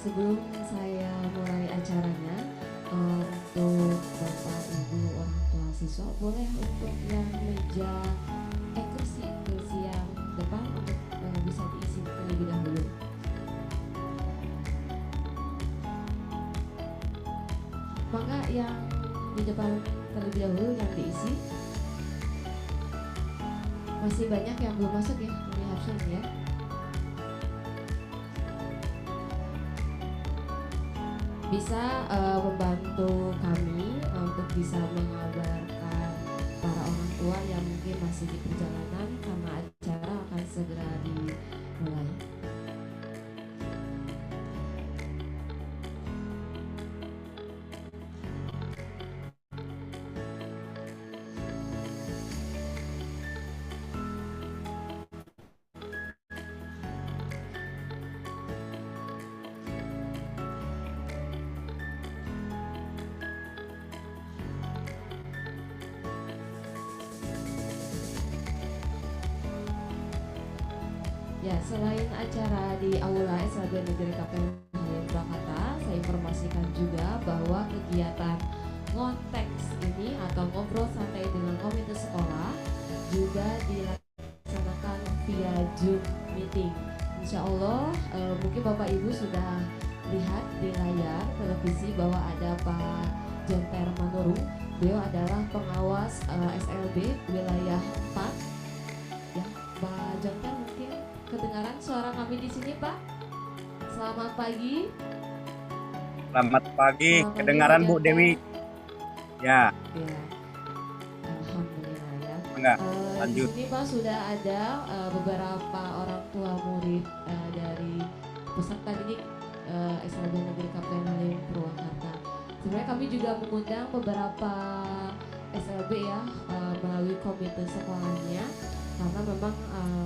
Sebelum saya mulai acaranya, untuk Bapak Ibu orang tua siswa boleh untuk yang meja kursi yang depan untuk bisa diisi terlebih dahulu. Maka yang di depan terlebih dahulu yang diisi. Masih banyak yang belum masuk ya, kami absen ya. Bisa membantu kami untuk bisa mengabarkan para orang tua yang mungkin masih di perjalanan karena acara akan segera dimulai. Ya, selain acara di Aula SLB Negeri KPM Halim Purwakarta, saya informasikan juga bahwa kegiatan ngonteks ini atau ngobrol santai dengan komite sekolah juga dilaksanakan via Zoom meeting. Insya Allah, mungkin Bapak Ibu sudah lihat di layar televisi bahwa ada Pak Jonter Manurung. Beliau adalah pengawas SLB wilayah 4. Ya, Pak Jonter mungkin kedengaran suara kami di sini, Pak? Selamat pagi. Selamat pagi, kedengaran Bu Dewi. Ya. Ya. Alhamdulillah ya. Enggak, lanjut. Di sini Pak sudah ada beberapa orang tua murid dari peserta didik SLB Negeri KPM Halim Purwakarta. Sebenarnya kami juga mengundang beberapa SLB ya melalui komite sekolahnya. Karena memang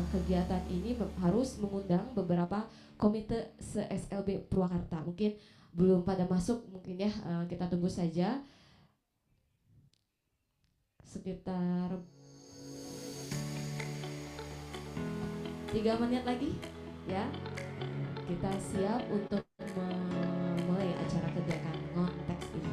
kegiatan ini harus mengundang beberapa komite se-SLB Purwakarta. Mungkin belum pada masuk mungkin ya, kita tunggu saja sekitar 3 menit lagi ya. Kita siap untuk memulai acara kegiatan ngonteks ini.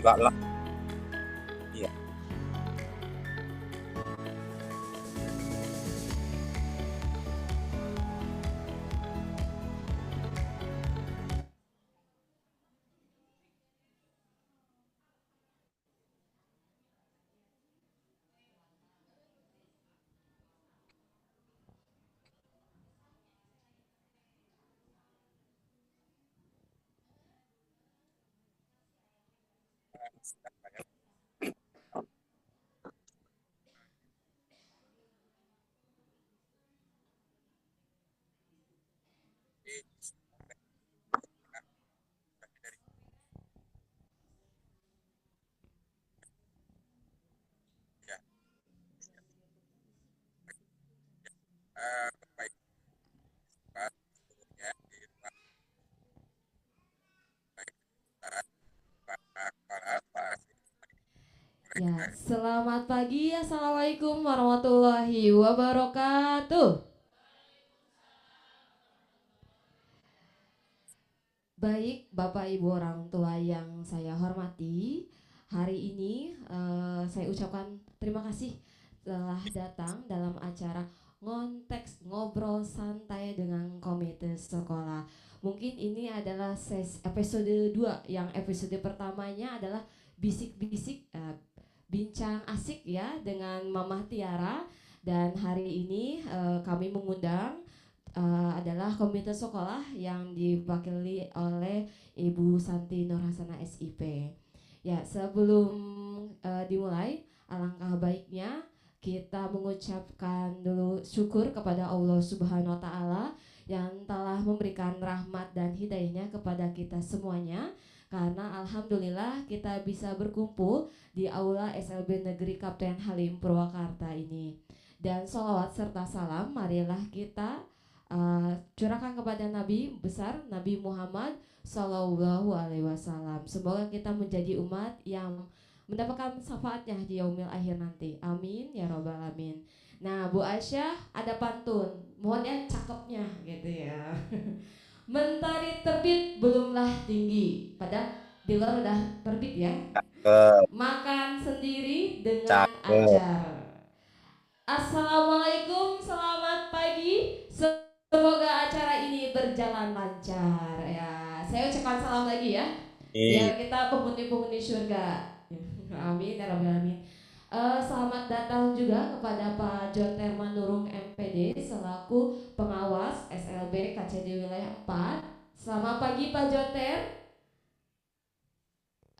Enggak lah. Iya. Ya, selamat pagi. Assalamualaikum warahmatullahi wabarakatuh. Baik, Bapak Ibu orang tua yang saya hormati, hari ini saya ucapkan terima kasih telah datang dalam acara Ngonteks Ngobrol Santai dengan Komite Sekolah. Mungkin ini adalah episode 2, yang episode pertamanya adalah bisik-bisik bincang asik ya dengan Mama Tiara, dan hari ini kami mengundang adalah komite sekolah yang diwakili oleh Ibu Santi Nurhasana SIP. Ya, sebelum dimulai, alangkah baiknya kita mengucapkan dulu syukur kepada Allah Subhanahu wa taala yang telah memberikan rahmat dan hidayahnya kepada kita semuanya, karena alhamdulillah kita bisa berkumpul di aula SLB Negeri Kapten Halim Purwakarta ini. Dan sholawat serta salam marilah kita curahkan kepada Nabi besar Nabi Muhammad Sallallahu Alaihi Wasallam. Semoga kita menjadi umat yang mendapatkan syafaatnya di yaumil akhir nanti. Amin ya robbal alamin. Nah, Bu Aisyah ada pantun, mohon ya cakepnya gitu ya. Mentari terbit belumlah tinggi, pada di luar udah terbit ya. Makan sendiri dengan acar. Assalamualaikum, selamat pagi. Semoga acara ini berjalan lancar ya. Saya ucapkan salam lagi ya. Biar kita penghuni-penghuni surga. Amin ya rabbal alamin. Selamat datang juga kepada Pak Jonter Manurung MPD selaku pengawas SLB KCD wilayah 4. Selamat pagi Pak Jonter.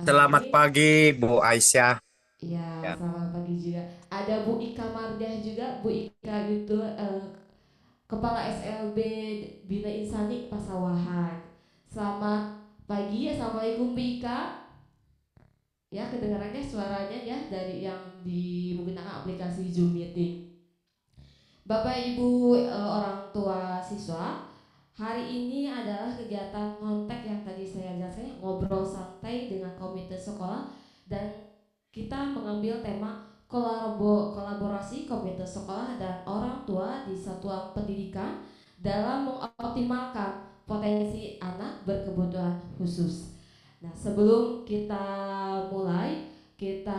Selamat pagi Bu Aisyah. Ya, selamat pagi juga. Ada Bu Ika Mardiah juga. Bu Ika itu Kepala SLB Bina Insani Pasawahan. Selamat pagi, assalamualaikum Bu Ika. Ya, kedengarannya suaranya ya dari yang menggunakan aplikasi Zoom Meeting. Bapak Ibu orang tua siswa, hari ini adalah kegiatan ngontek yang tadi saya jelaskan, ngobrol santai dengan komite sekolah, dan kita mengambil tema kolaborasi komite sekolah dan orang tua di satuan pendidikan dalam mengoptimalkan potensi anak berkebutuhan khusus. Nah, sebelum kita mulai, kita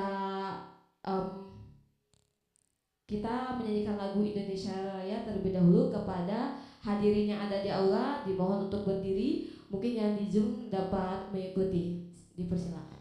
menyanyikan lagu Indonesia Raya terlebih dahulu. Kepada hadirin yang ada di aula, dimohon untuk berdiri. Mungkin yang di Zoom dapat mengikuti. Dipersilakan.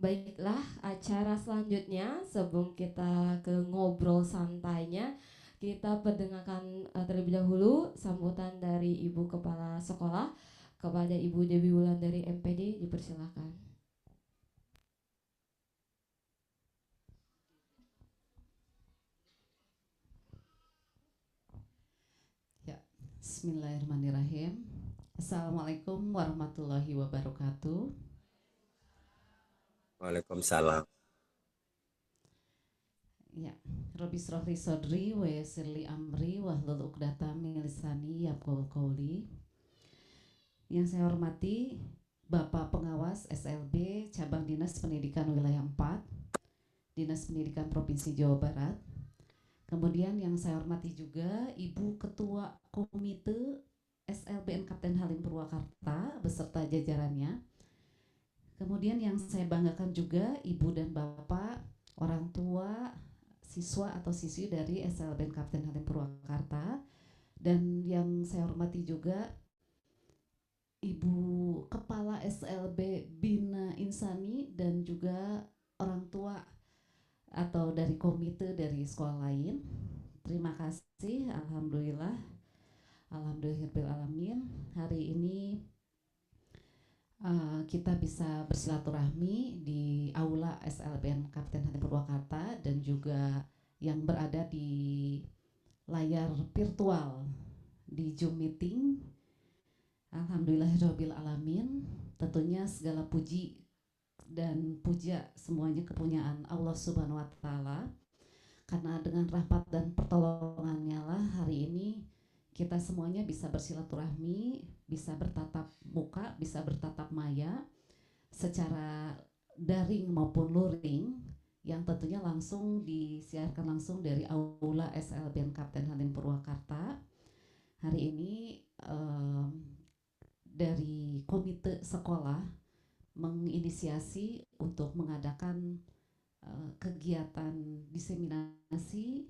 Baiklah, acara selanjutnya sebelum kita ke ngobrol santainya, kita pendengarkan terlebih dahulu sambutan dari Ibu Kepala Sekolah kepada Ibu Dewi Wulan dari MPD, dipersilakan. Ya, Bismillahirrahmanirrahim. Assalamualaikum warahmatullahi wabarakatuh. Waalaikumsalam. Ya, Robi Srohri Sodri wa yassirli amri wahlul 'uqdatam min lisani yafqahu qawli. Yang saya hormati Bapak Pengawas SLB Cabang Dinas Pendidikan Wilayah 4, Dinas Pendidikan Provinsi Jawa Barat. Kemudian yang saya hormati juga Ibu Ketua Komite SLBN Kapten Halim Purwakarta beserta jajarannya. Kemudian yang saya banggakan juga Ibu dan Bapak, orang tua, siswa atau siswi dari SLBN Kapten Halim Purwakarta. Dan yang saya hormati juga Ibu Kepala SLB Bina Insani dan juga orang tua atau dari komite dari sekolah lain. Terima kasih, alhamdulillah. Alhamdulillahirrahmanirrahim. Hari ini kita bisa bersilaturahmi di Aula SLBN Kapten Halim Purwakarta dan juga yang berada di layar virtual di Zoom meeting. Alhamdulillahirabbil alamin. Tentunya segala puji dan puja semuanya kepunyaan Allah Subhanahu wa taala. Karena dengan rahmat dan pertolongannya lah hari ini kita semuanya bisa bersilaturahmi, bisa bertatap muka, bisa bertatap maya secara daring maupun luring yang tentunya langsung disiarkan langsung dari Aula SLBN Kapten Halim Purwakarta. Hari ini dari komite sekolah menginisiasi untuk mengadakan kegiatan diseminasi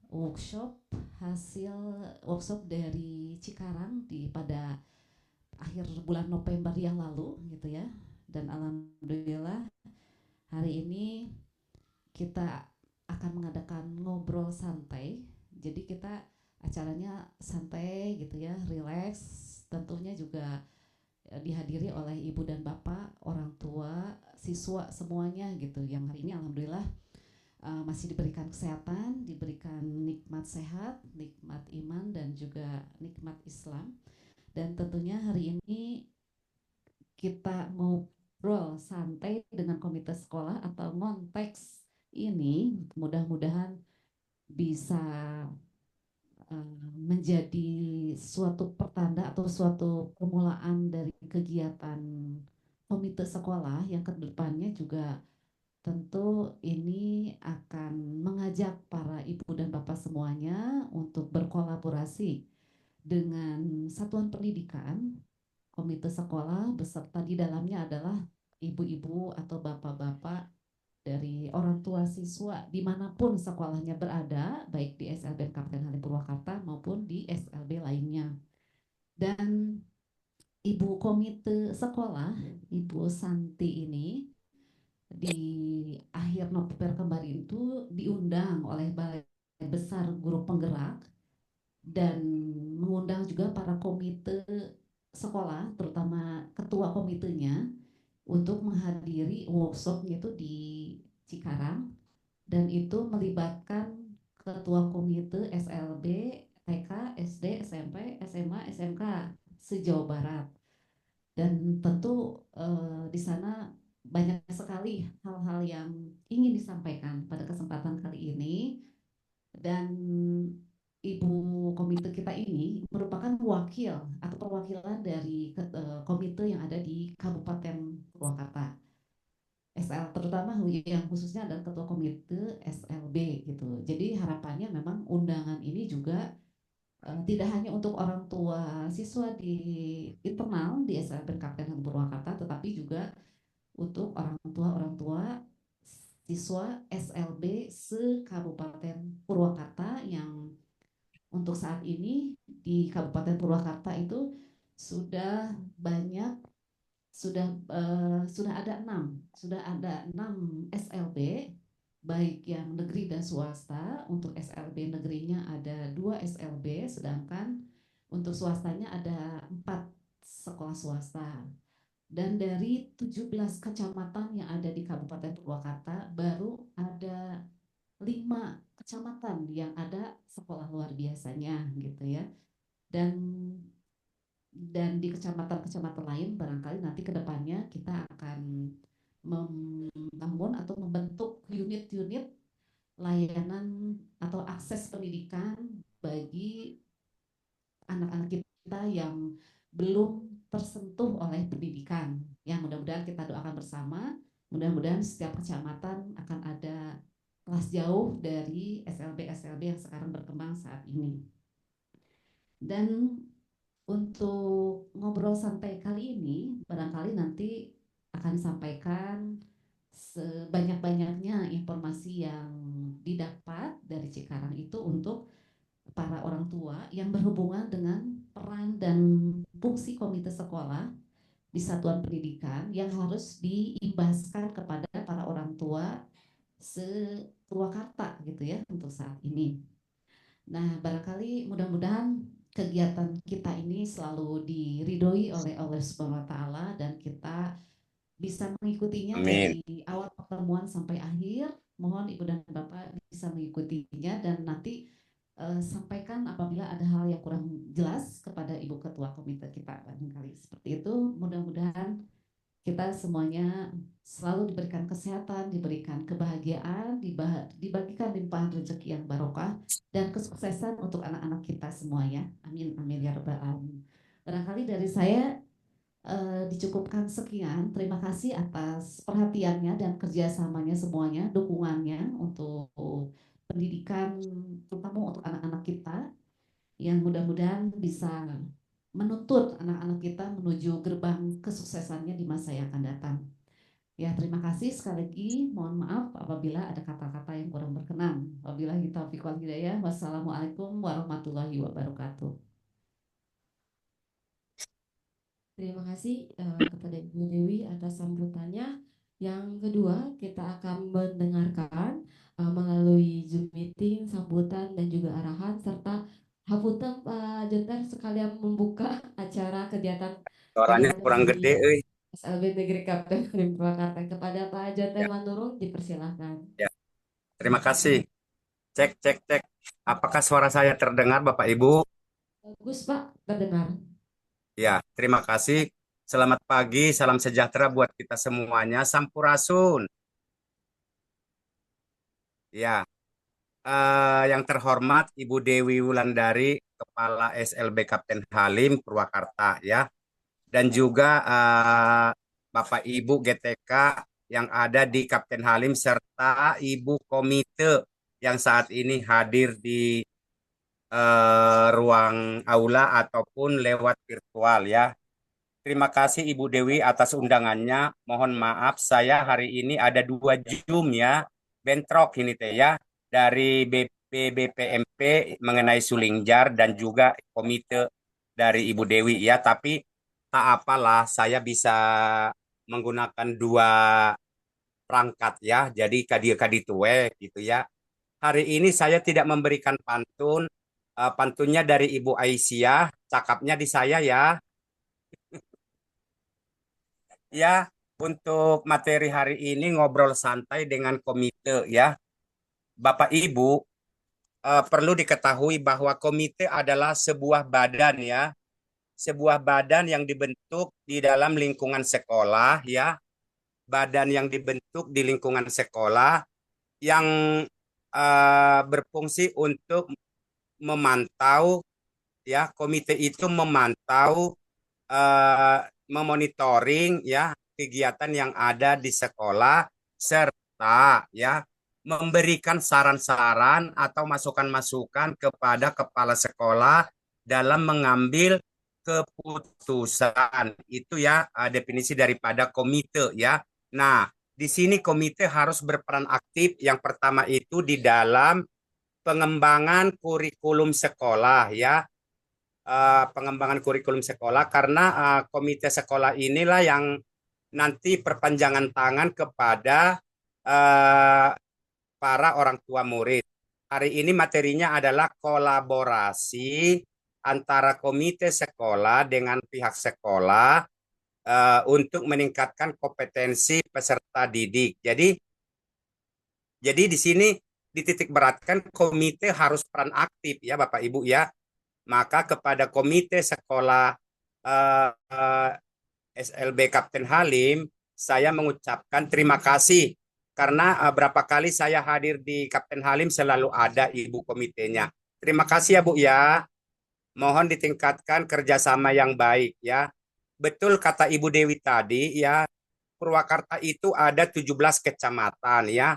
workshop dari Cikarang pada akhir bulan November yang lalu gitu ya. Dan alhamdulillah hari ini kita akan mengadakan ngobrol santai. Jadi kita acaranya santai gitu ya, relax. Tentunya juga dihadiri oleh ibu dan bapak, orang tua, siswa semuanya gitu. Yang hari ini alhamdulillah masih diberikan kesehatan, diberikan nikmat sehat, nikmat iman dan juga nikmat Islam. Dan tentunya hari ini kita ngobrol santai dengan komite sekolah atau ngonteks ini mudah-mudahan bisa menjadi suatu pertanda atau suatu permulaan dari kegiatan komite sekolah yang kedepannya juga tentu ini akan mengajak para ibu dan bapak semuanya untuk berkolaborasi dengan satuan pendidikan, komite sekolah beserta di dalamnya adalah ibu-ibu atau bapak-bapak dari orang tua siswa dimanapun sekolahnya berada, baik di SLB Kapten Halim Purwakarta maupun di SLB lainnya. Dan ibu komite sekolah, Ibu Santi ini di akhir November kemarin itu diundang oleh Balai Besar Guru Penggerak dan mengundang juga para komite sekolah, terutama ketua komitenya untuk menghadiri workshopnya itu di Cikarang dan itu melibatkan ketua komite SLB, TK, SD, SMP, SMA, SMK se-Jawa Barat. Dan tentu di sana banyak sekali hal-hal yang ingin disampaikan pada kesempatan kali ini. Dan ibu komite kita ini merupakan wakil atau perwakilan dari komite yang ada di Kabupaten Purwakarta. SL terutama yang khususnya adalah ketua komite SLB gitu. Jadi harapannya memang undangan ini juga tidak hanya untuk orang tua siswa di internal di SLB Kapten Purwakarta, tetapi juga untuk orang tua siswa SLB se-Kabupaten Purwakarta yang untuk saat ini di Kabupaten Purwakarta itu sudah banyak sudah ada enam SLB baik yang negeri dan swasta. Untuk SLB negerinya ada 2 SLB, sedangkan untuk swastanya ada 4 sekolah swasta. Dan dari 17 kecamatan yang ada di Kabupaten Purwakarta, baru ada 5 kecamatan yang ada sekolah luar biasanya gitu ya. Dan di kecamatan-kecamatan lain barangkali nanti ke depannya kita akan membangun atau membentuk unit-unit layanan atau akses pendidikan bagi anak-anak kita yang belum tersentuh oleh pendidikan. Yang mudah-mudahan kita doakan bersama, mudah-mudahan setiap kecamatan akan ada kelas jauh dari SLB-SLB yang sekarang berkembang saat ini. Dan untuk ngobrol santai kali ini, barangkali nanti akan disampaikan sebanyak-banyaknya informasi yang didapat dari Cikarang itu untuk para orang tua yang berhubungan dengan peran dan fungsi komite sekolah di satuan pendidikan yang harus diimbaskan kepada para orang tua se-Purwakarta gitu ya untuk saat ini. Nah, barangkali mudah-mudahan kegiatan kita ini selalu diridhoi oleh Allah Subhanahu wa taala dan kita bisa mengikutinya Amin. dari awal pertemuan sampai akhir. Mohon Ibu dan Bapak bisa mengikutinya dan nanti sampaikan apabila ada hal yang kurang jelas kepada Ibu Ketua Komite kita barangkali seperti itu. Mudah-mudahan kita semuanya selalu diberikan kesehatan, diberikan kebahagiaan, dibagikan limpahan rezeki yang barokah dan kesuksesan untuk anak-anak kita semuanya. Amin amin ya rabbal alamin. Barangkali dari saya dicukupkan sekian. Terima kasih atas perhatiannya dan kerjasamanya semuanya, dukungannya untuk pendidikan, terutama untuk anak-anak kita yang mudah-mudahan bisa menuntut anak-anak kita menuju gerbang kesuksesannya di masa yang akan datang. Ya, terima kasih sekali lagi. Mohon maaf apabila ada kata-kata yang kurang berkenan. Wabillahi taufiq wal hidayah. Wassalamualaikum warahmatullahi wabarakatuh. Terima kasih kepada Ibu Dewi atas sambutannya. Yang kedua, kita akan mendengarkan melalui Zoom meeting sambutan dan juga arahan serta hapunten Pak Jenter sekalian membuka acara kegiatan Suaranya kegiatan kurang gede, dari euy. SLB Negeri Kabupaten Purwakarta. Kepada Pak Jenter Ya, Manurung dipersilahkan. ya. Terima kasih. Cek, cek, cek. Apakah suara saya terdengar, Bapak Ibu? Bagus Pak, terdengar. Ya, terima kasih. Selamat pagi, salam sejahtera buat kita semuanya. Sampurasun. Ya, yang terhormat Ibu Dewi Wulandari, Kepala SLB Kapten Halim Purwakarta, ya. Dan juga Bapak Ibu GTK yang ada di Kapten Halim serta Ibu Komite yang saat ini hadir di ruang aula ataupun lewat virtual ya. Terima kasih Ibu Dewi atas undangannya. Mohon maaf saya hari ini ada 2 Zoom ya. Bentrok ini teh ya. Dari BPMP mengenai Sulingjar dan juga komite dari Ibu Dewi ya. Tapi tak apalah saya bisa menggunakan 2 perangkat ya. Jadi kadi tuwe gitu ya. Hari ini saya tidak memberikan pantun. Pantunnya dari Ibu Aisyah, cakapnya di saya ya. Ya, untuk materi hari ini ngobrol santai dengan komite ya. Bapak Ibu, perlu diketahui bahwa komite adalah sebuah badan ya. Sebuah badan yang dibentuk di dalam lingkungan sekolah ya. Badan yang dibentuk di lingkungan sekolah yang berfungsi untuk memantau ya. Komite itu memantau, eh, memonitoring ya kegiatan yang ada di sekolah serta ya memberikan saran-saran atau masukan-masukan kepada kepala sekolah dalam mengambil keputusan. Itu ya definisi daripada komite ya. Nah, di sini komite harus berperan aktif. Yang pertama itu di dalam pengembangan kurikulum sekolah ya, pengembangan kurikulum sekolah karena komite sekolah inilah yang nanti perpanjangan tangan kepada eh, para orang tua murid. Hari ini materinya adalah kolaborasi antara komite sekolah dengan pihak sekolah untuk meningkatkan kompetensi peserta didik. Jadi di sini dititik beratkan komite harus peran aktif ya Bapak Ibu ya. Maka kepada komite sekolah SLB Kapten Halim, saya mengucapkan terima kasih karena berapa kali saya hadir di Kapten Halim selalu ada ibu komitenya. Terima kasih ya Bu ya. Mohon ditingkatkan kerjasama yang baik ya. Betul kata Ibu Dewi tadi ya, Purwakarta itu ada 17 kecamatan ya,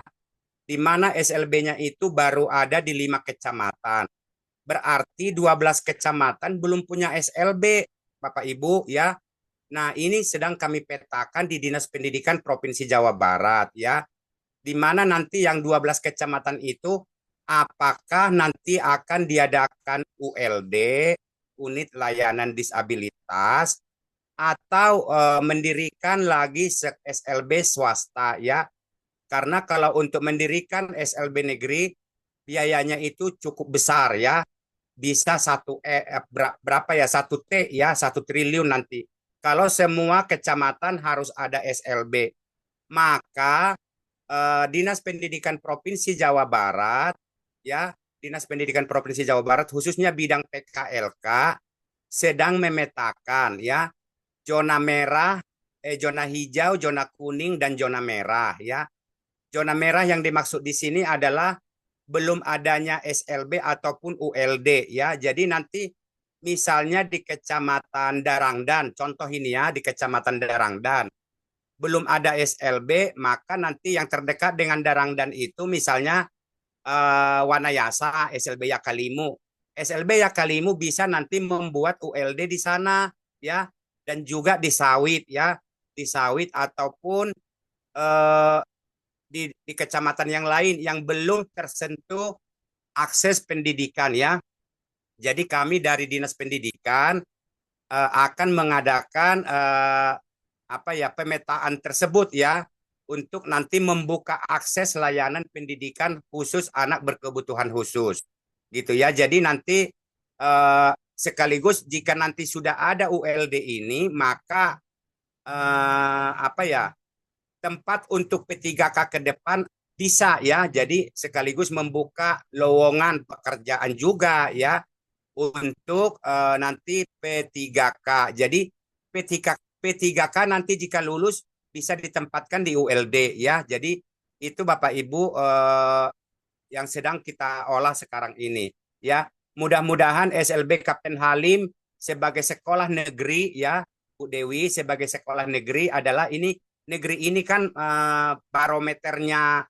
di mana SLB-nya itu baru ada di 5 kecamatan. Berarti 12 kecamatan belum punya SLB, Bapak Ibu ya. Nah, ini sedang kami petakan di Dinas Pendidikan Provinsi Jawa Barat ya, di mana nanti yang 12 kecamatan itu apakah nanti akan diadakan ULD, unit layanan disabilitas, atau mendirikan lagi SLB swasta ya. Karena kalau untuk mendirikan SLB negeri biayanya itu cukup besar ya. Bisa berapa ya, 1 T ya, 1 triliun nanti. Kalau semua kecamatan harus ada SLB, maka Dinas Pendidikan Provinsi Jawa Barat ya, Dinas Pendidikan Provinsi Jawa Barat khususnya bidang PKLK sedang memetakan ya zona merah, zona hijau, zona kuning dan zona merah ya. Zona merah yang dimaksud di sini adalah belum adanya SLB ataupun ULD ya. Jadi nanti misalnya di Kecamatan Darangdan, contoh ini ya, di Kecamatan Darangdan belum ada SLB, maka nanti yang terdekat dengan Darangdan itu misalnya Wanayasa, SLB Yakalimu. SLB Yakalimu bisa nanti membuat ULD di sana ya, dan juga di Sawit ya, di Sawit ataupun eh, di kecamatan yang lain yang belum tersentuh akses pendidikan ya. Jadi kami dari Dinas Pendidikan akan mengadakan apa ya, pemetaan tersebut ya, untuk nanti membuka akses layanan pendidikan khusus anak berkebutuhan khusus gitu ya. Jadi nanti sekaligus jika nanti sudah ada ULD ini, maka apa ya, tempat untuk P3K ke depan bisa ya. Jadi sekaligus membuka lowongan pekerjaan juga ya untuk nanti P3K. Jadi P3K nanti jika lulus bisa ditempatkan di ULD ya. Jadi itu Bapak Ibu yang sedang kita olah sekarang ini ya. Mudah-mudahan SLB Kapten Halim sebagai sekolah negeri ya, Bu Dewi, sebagai sekolah negeri adalah ini, negeri ini kan barometernya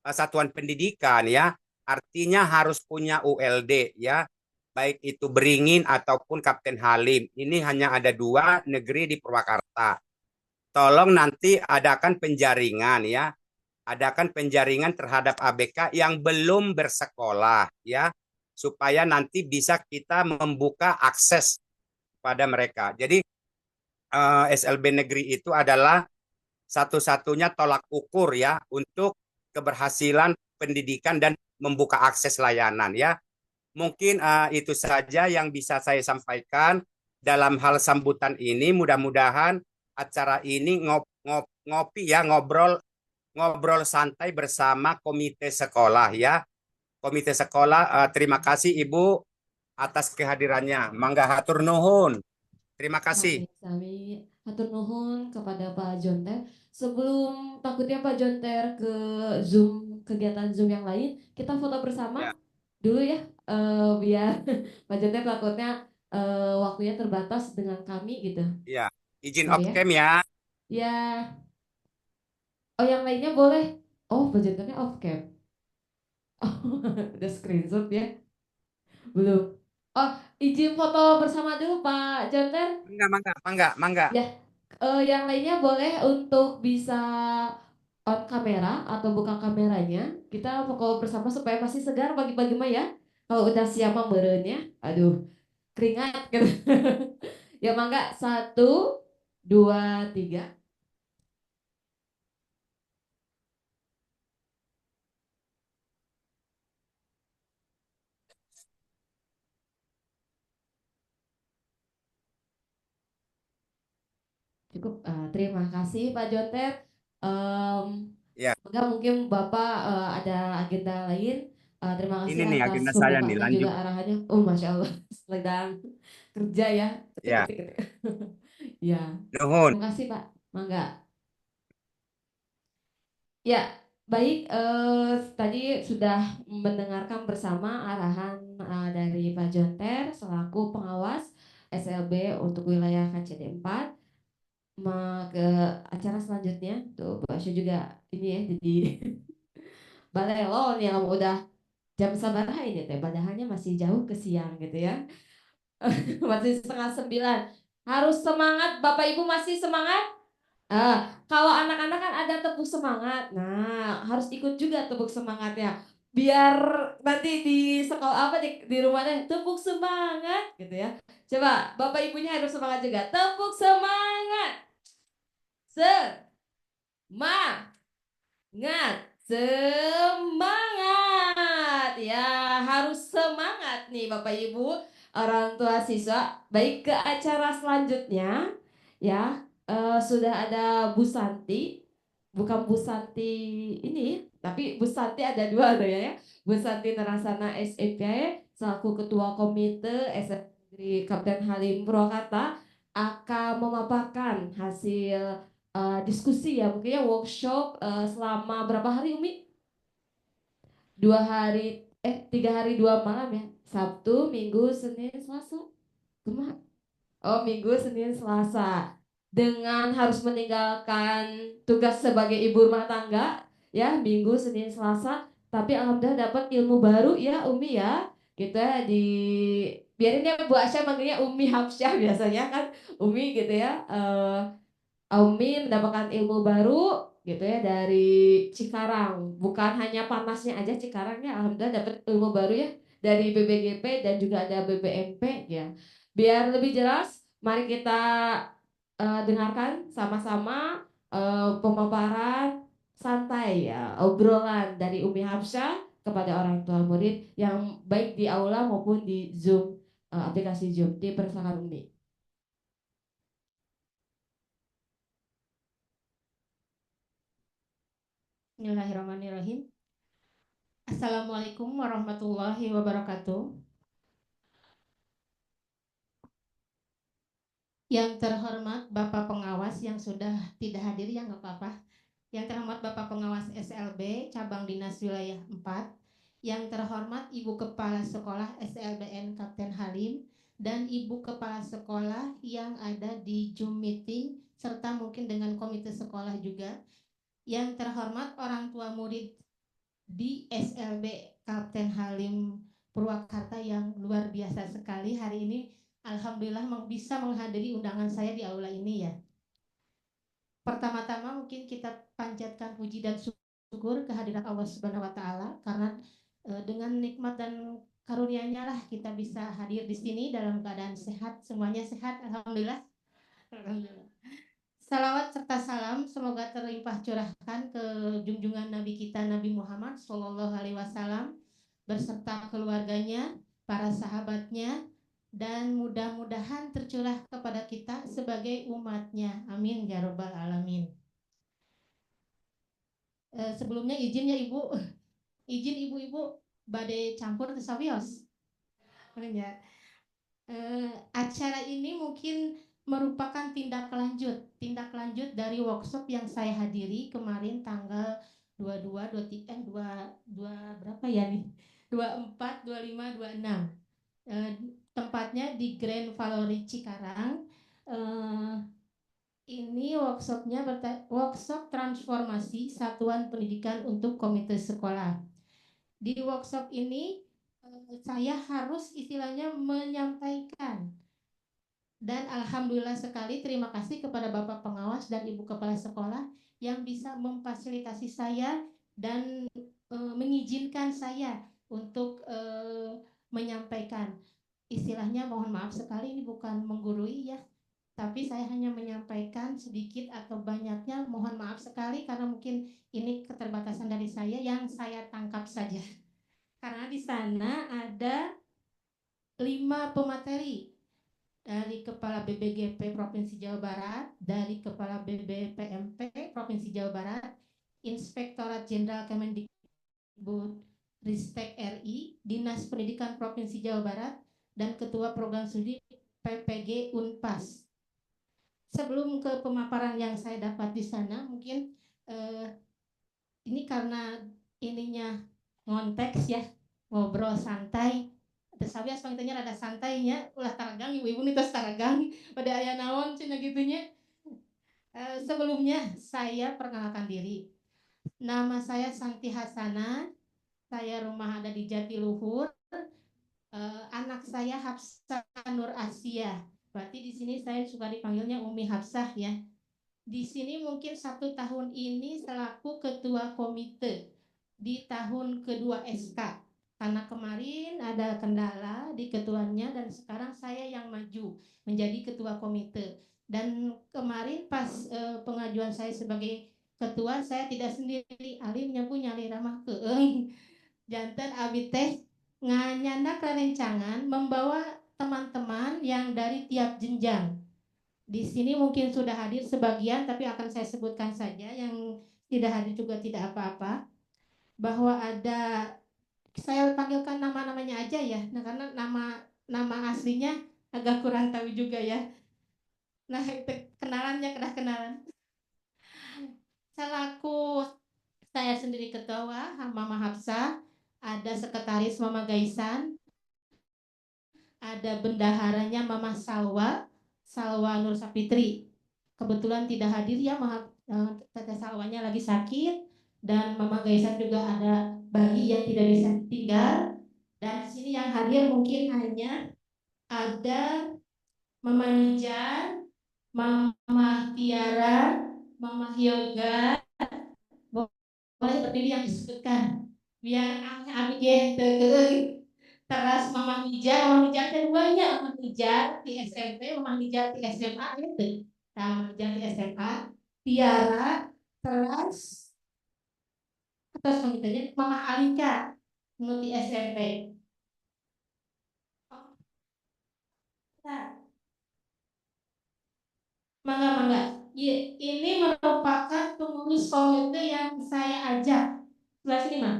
satuan pendidikan ya. Artinya harus punya ULD ya, baik itu Beringin ataupun Kapten Halim. Ini hanya ada 2 negeri di Purwakarta. Tolong nanti adakan penjaringan ya, adakan penjaringan terhadap ABK yang belum bersekolah ya, supaya nanti bisa kita membuka akses pada mereka. Jadi SLB negeri itu adalah satu-satunya tolak ukur ya untuk keberhasilan pendidikan dan membuka akses layanan ya. Mungkin itu saja yang bisa saya sampaikan dalam hal sambutan ini. Mudah-mudahan acara ini ngopi ya, ngobrol ngobrol santai bersama komite sekolah ya. Komite sekolah, terima kasih Ibu atas kehadirannya. Mangga hatur nuhun. Terima kasih. Sami hatur nuhun kepada Pak Jonter. Sebelum takutnya Pak Jonter ke Zoom, kegiatan Zoom yang lain, kita foto bersama Ya, dulu ya, biar Pak Jonter takutnya waktunya terbatas dengan kami gitu. ya. Izin Sorry off ya. cam ya. Ya, oh yang lainnya boleh. Oh, Pak Jonternya off cam. Oh, udah screenshot ya? Belum. Oh, izin foto bersama dulu Pak Jonter. Mangga, mangga, mangga, mangga. Ya, yang lainnya boleh untuk bisa on kamera atau buka kameranya. Kita fokus bersama supaya masih segar pagi-pagi mah ya. Kalau udah siap mah berenya, aduh, keringat gitu. Ya mangga, 1, 2, 3. Cukup. Terima kasih Pak Jonter. Ya, Enggak, mungkin Bapak ada agenda lain. Terima kasih ini nih agenda atas saya nih, pembukaannya juga lanjut. arahannya. Oh, Masya Allah, sedang kerja ya. Ketik, Ya, ketik, ketik. Ya, nuhun. terima kasih Pak. Mangga. Ya, baik. Tadi sudah mendengarkan bersama arahan dari Pak Jonter selaku pengawas SLB untuk wilayah KCD 4. Ke acara selanjutnya. Tuh, Pak Syu juga ini ya, jadi balelon yang udah jam sabaraha ini teh, padahalnya masih jauh ke siang gitu ya. Masih setengah 9. Harus semangat, Bapak Ibu masih semangat? Kalau anak-anak kan ada tepuk semangat. Nah, harus ikut juga tepuk semangatnya. Biar nanti di sekolah apa di rumahnya tepuk semangat gitu ya. Coba Bapak Ibunya harus semangat juga. Tepuk semangat. Semangat. Semangat. Ya, harus semangat nih Bapak Ibu, orang tua siswa. Baik, ke acara selanjutnya ya. Sudah ada Bu Santi, bukan Bu Santi ini, tapi Bu Santi ada dua tuh ya. Bu Santi Narasana SEP selaku Ketua Komite SMP Negeri Kapten Halim Purwakarta akan memaparkan hasil diskusi ya, mungkin ya workshop selama berapa hari Umi? 2 hari, 3 hari 2 malam ya. Sabtu, Minggu, Senin, Selasa. Kemana? Oh, Minggu, Senin, Selasa. Dengan harus meninggalkan tugas sebagai ibu rumah tangga, ya, Minggu, Senin, Selasa. Tapi alhamdulillah dapat ilmu baru ya, Umi ya. Kita biarin ya Bu Asya manggilnya Umi Hapsyah biasanya kan, Umi gitu ya. Umi mendapatkan ilmu baru gitu ya dari Cikarang. Bukan hanya panasnya aja Cikarangnya, alhamdulillah dapat ilmu baru ya dari BBGP dan juga ada BBMP ya. Biar lebih jelas, mari kita dengarkan sama-sama pemaparan santai ya, obrolan dari Umi Hapsyah kepada orang tua murid yang baik di aula maupun di Zoom, aplikasi Zoom. Dipersilakan Umi. Bismillahirrahmanirrahim. Assalamualaikum warahmatullahi wabarakatuh. Yang terhormat Bapak Pengawas yang sudah tidak hadir ya nggak apa-apa. Yang terhormat Bapak Pengawas SLB Cabang Dinas Wilayah 4. Yang terhormat Ibu Kepala Sekolah SLBN Kapten Halim dan Ibu Kepala Sekolah yang ada di Zoom meeting serta mungkin dengan komite sekolah juga. Yang terhormat orang tua murid di SLB Kapten Halim Purwakarta yang luar biasa sekali hari ini. Alhamdulillah bisa menghadiri undangan saya di aula ini ya. Pertama-tama mungkin kita panjatkan puji dan syukur kehadiran Allah Subhanahu wa taala karena dengan nikmat dan karunia-Nya lah kita bisa hadir di sini dalam keadaan sehat, semuanya sehat alhamdulillah. Alhamdulillah. Salawat serta salam semoga terlimpah curahkan ke junjungan Nabi kita Nabi Muhammad Sallallahu Alaihi Wasallam beserta keluarganya, para sahabatnya, dan mudah-mudahan tercurah kepada kita sebagai umatnya. Amin ya robbal alamin. Sebelumnya izin ya Ibu, izin ibu-ibu badai campur tesawios. Ya. Acara ini mungkin merupakan tindak lanjut dari workshop yang saya hadiri kemarin tanggal 22, 23, 2 berapa ya nih? 24, 25, 26. Tempatnya di Grand Valori Cikarang. Ini workshopnya workshop transformasi satuan pendidikan untuk komite sekolah. Di workshop ini saya harus istilahnya menyampaikan, dan alhamdulillah sekali terima kasih kepada Bapak Pengawas dan Ibu Kepala Sekolah yang bisa memfasilitasi saya dan mengizinkan saya untuk menyampaikan. Istilahnya mohon maaf sekali ini bukan menggurui ya, tapi saya hanya menyampaikan sedikit atau banyaknya mohon maaf sekali karena mungkin ini keterbatasan dari saya yang saya tangkap saja. Karena di sana ada 5 pemateri dari Kepala BBGP Provinsi Jawa Barat, dari Kepala BBPMP Provinsi Jawa Barat, Inspektorat Jenderal Kemendikbud Ristek RI, Dinas Pendidikan Provinsi Jawa Barat, dan Ketua Program Studi PPG Unpas. Sebelum ke pemaparan yang saya dapat di sana, mungkin ini karena ininya ngonteks ya, ngobrol santai. Terus sabias pangitanya rada santainya, ulah taragang ibu-ibu nih terus taragang pada aya naon cina gitunya. Sebelumnya saya perkenalkan diri. Nama saya Santi Hasana. Saya rumah ada di Jatiluhur. Anak saya Hafsah Nur Asia. Berarti di sini saya suka dipanggilnya Umi Hafsah ya. Di sini mungkin 1 tahun ini selaku ketua komite di tahun kedua SK. Karena kemarin ada kendala di ketuanya dan sekarang saya yang maju menjadi ketua komite. Dan kemarin pas pengajuan saya sebagai ketua, saya tidak sendiri, alimnya punya Ali Ramah keeng. Jantan abi teh nganyana kerencangan membawa teman-teman yang dari tiap jenjang. Di sini mungkin sudah hadir sebagian, tapi akan saya sebutkan saja, yang tidak hadir juga tidak apa-apa. Bahwa ada, saya panggilkan nama-namanya aja ya, nah karena nama aslinya agak kurang tahu juga ya. Nah itu kenalannya, kenalan. Selaku saya sendiri ketua Mama Hafsah, ada sekretaris Mama Gaisan, ada bendaharanya Mama Salwa Nur Sapitri. Kebetulan tidak hadir ya, maaf, Teteh Salwanya lagi sakit, dan Mama Gaisan juga ada bayi yang tidak bisa tinggal. Dan di sini yang hadir mungkin hanya ada Mama Nijar, Mama Tiara, Mama Yoga. Boleh berdiri yang disebutkan biar Ami teras Mama Nijar keduanya, Mama Nijar di SMP, Mama Nijar di SMA itu. Mama Nijar di SMA, Tiara, teras atas pengitanya Mama Alika di SMP. Nah, mangga. Ini merupakan pengurus komite yang saya ajak. Sebelah sini, Mak.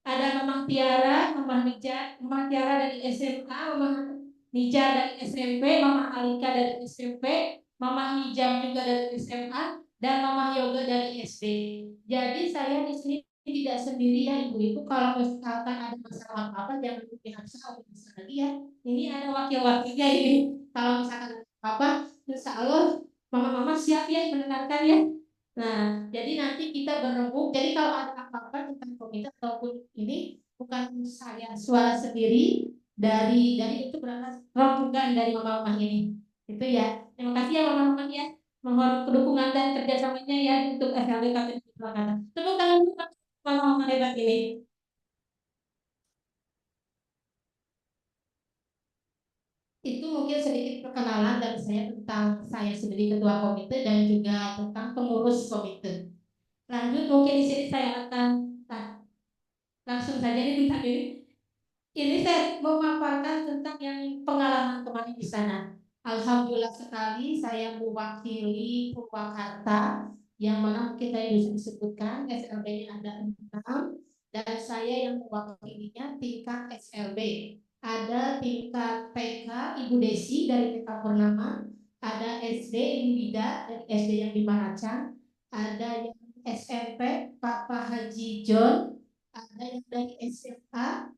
Ada Mama Tiara, Mama Nijar, Mama Tiara dari SMA, Mama Nijar dari SMP, Mama Alika dari SMP, Mama Hijam juga dari SMA, dan Mama Yoga dari SD. Jadi saya di sini tidak sendiri ya ibu-ibu. Kalau misalkan ada masalah apa-apa jangan pihak saya lagi ya. Ini ada wakil-wakilnya ini. Kalau misalkan ada apa-apa, insya Allah mama-mama siap ya mendengarkan ya. Nah, jadi nanti kita berembuk. Jadi kalau ada apa-apa tentang komite ataupun ini bukan saya suara sendiri dari itu berangkat rombongan dari mama-mama ini. Itu ya. Terima kasih ya mama-mama ya. Mohon dukungan dan kerjasamanya ya untuk SLB KPM Purwakarta. Tepuk tangan untuk mama-mama hebat ini. Itu mungkin sedikit perkenalan dari saya tentang saya sendiri ketua komite dan juga tentang pengurus komite. Lanjut mungkin di sini saya akan langsung saja nih tentang ini. Ini saya memaparkan tentang yang pengalaman kemarin di sana. Alhamdulillah sekali saya mewakili Purwakarta yang mana mungkin tadi bisa disebutkan SLB-nya ada 6 dan saya yang mewakilinya tingkat SLB. Ada tingkat PK Ibu Desi dari PK Purnama, ada SD Ibu Bida dari SD yang di Maracang, ada yang SMP Papa Haji John, ada yang dari SMA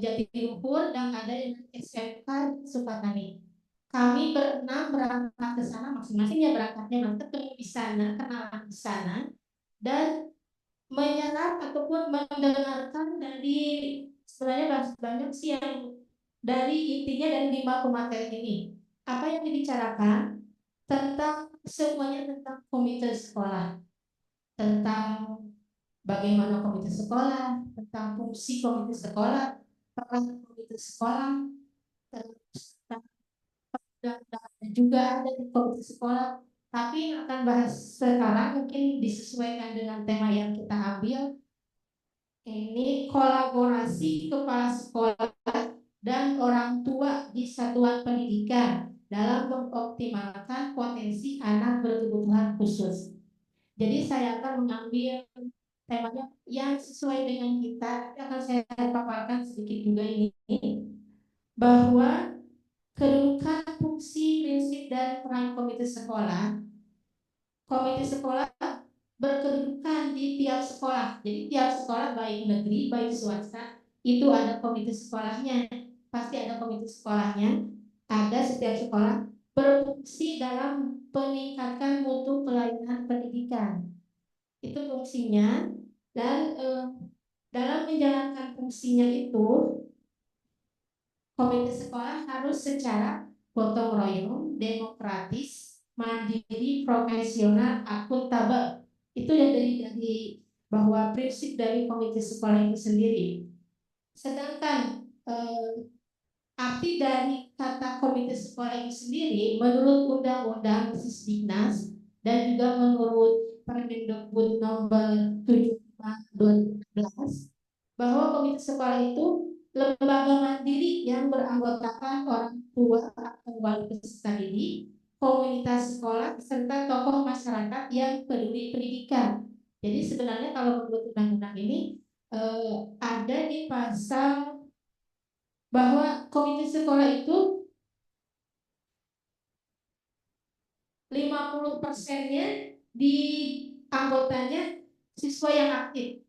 Jatiluhur, dan ada yang SMK Sukatani. Kami berenam berangkat ke sana masing-masing ya, berangkatnya ketemu di sana, kenalan di sana, dan menyerap ataupun mendengarkan dari sebenarnya banyak sih yang dari intinya dari 5 pemateri ini. Apa yang dibicarakan tentang semuanya tentang komite sekolah, tentang bagaimana komite sekolah, tentang fungsi komite sekolah, peran komite sekolah, dan juga ada di komite sekolah. Tapi yang akan bahas sekarang mungkin disesuaikan dengan tema yang kita ambil. Ini kolaborasi kepala sekolah dan orang tua di satuan pendidikan dalam mengoptimalkan potensi anak berkebutuhan khusus. Jadi saya akan mengambil temanya yang sesuai dengan kita, akan saya paparkan sedikit juga ini, bahwa kedudukan, fungsi, prinsip, dan peran komite sekolah. Komite sekolah berkedudukan di tiap sekolah. Jadi tiap sekolah baik negeri, baik swasta, itu ada komite sekolahnya. Pasti ada komite sekolahnya. Ada setiap sekolah berfungsi dalam peningkatan mutu pelayanan pendidikan. Itu fungsinya. Dan dalam menjalankan fungsinya itu, komite sekolah harus secara gotong royong, demokratis, mandiri, profesional, akuntabel. Itu yang dari bahwa prinsip dari komite sekolah itu sendiri. Sedangkan arti dari kata komite sekolah itu sendiri menurut Undang-Undang Sisdiknas dan juga menurut Permendikbud nomor 75/2016 bahwa komite sekolah itu lembaga mandiri yang beranggotakan orang tua atau wali peserta didik, komunitas sekolah, serta tokoh masyarakat yang peduli pendidikan. Jadi sebenarnya kalau menurut undang-undang ini ada di pasal bahwa komite sekolah itu 50%-nya di anggotanya siswa yang aktif.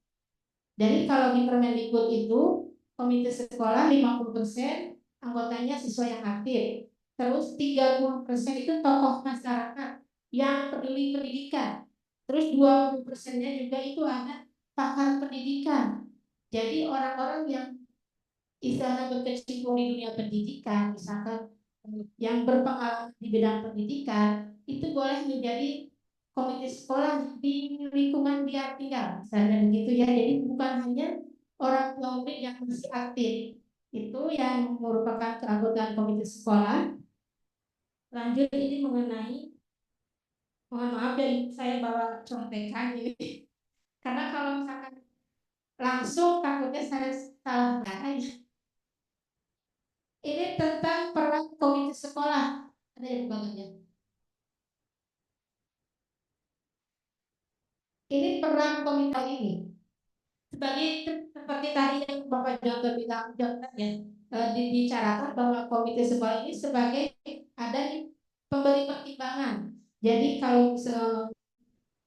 Jadi kalau di Permendikbud itu komite sekolah 50% anggotanya siswa yang aktif. Terus 30% itu tokoh masyarakat yang peduli pendidikan. Terus 20%-nya juga itu ada pakar pendidikan. Jadi orang-orang yang istilahnya berkecimpung di dunia pendidikan, misalkan yang berpengalaman di bidang pendidikan, itu boleh menjadi komite sekolah di lingkungan dia tinggal, misalnya begitu ya. Jadi bukan hanya orang tua murid yang masih aktif, itu yang merupakan keanggotaan komite sekolah. Lanjut ini mengenai, mohon maaf ya saya bawa contekan ini, karena kalau misalkan langsung takutnya saya salah kata ya. Ini tentang peran komite sekolah. Ada yang bagiannya. Ini peran komite ini. Sebagai seperti tadi yang Bapak Jontor bilang ya, dibicarakan bahwa komite sekolah ini sebagai ada pemberi pertimbangan. Jadi kalau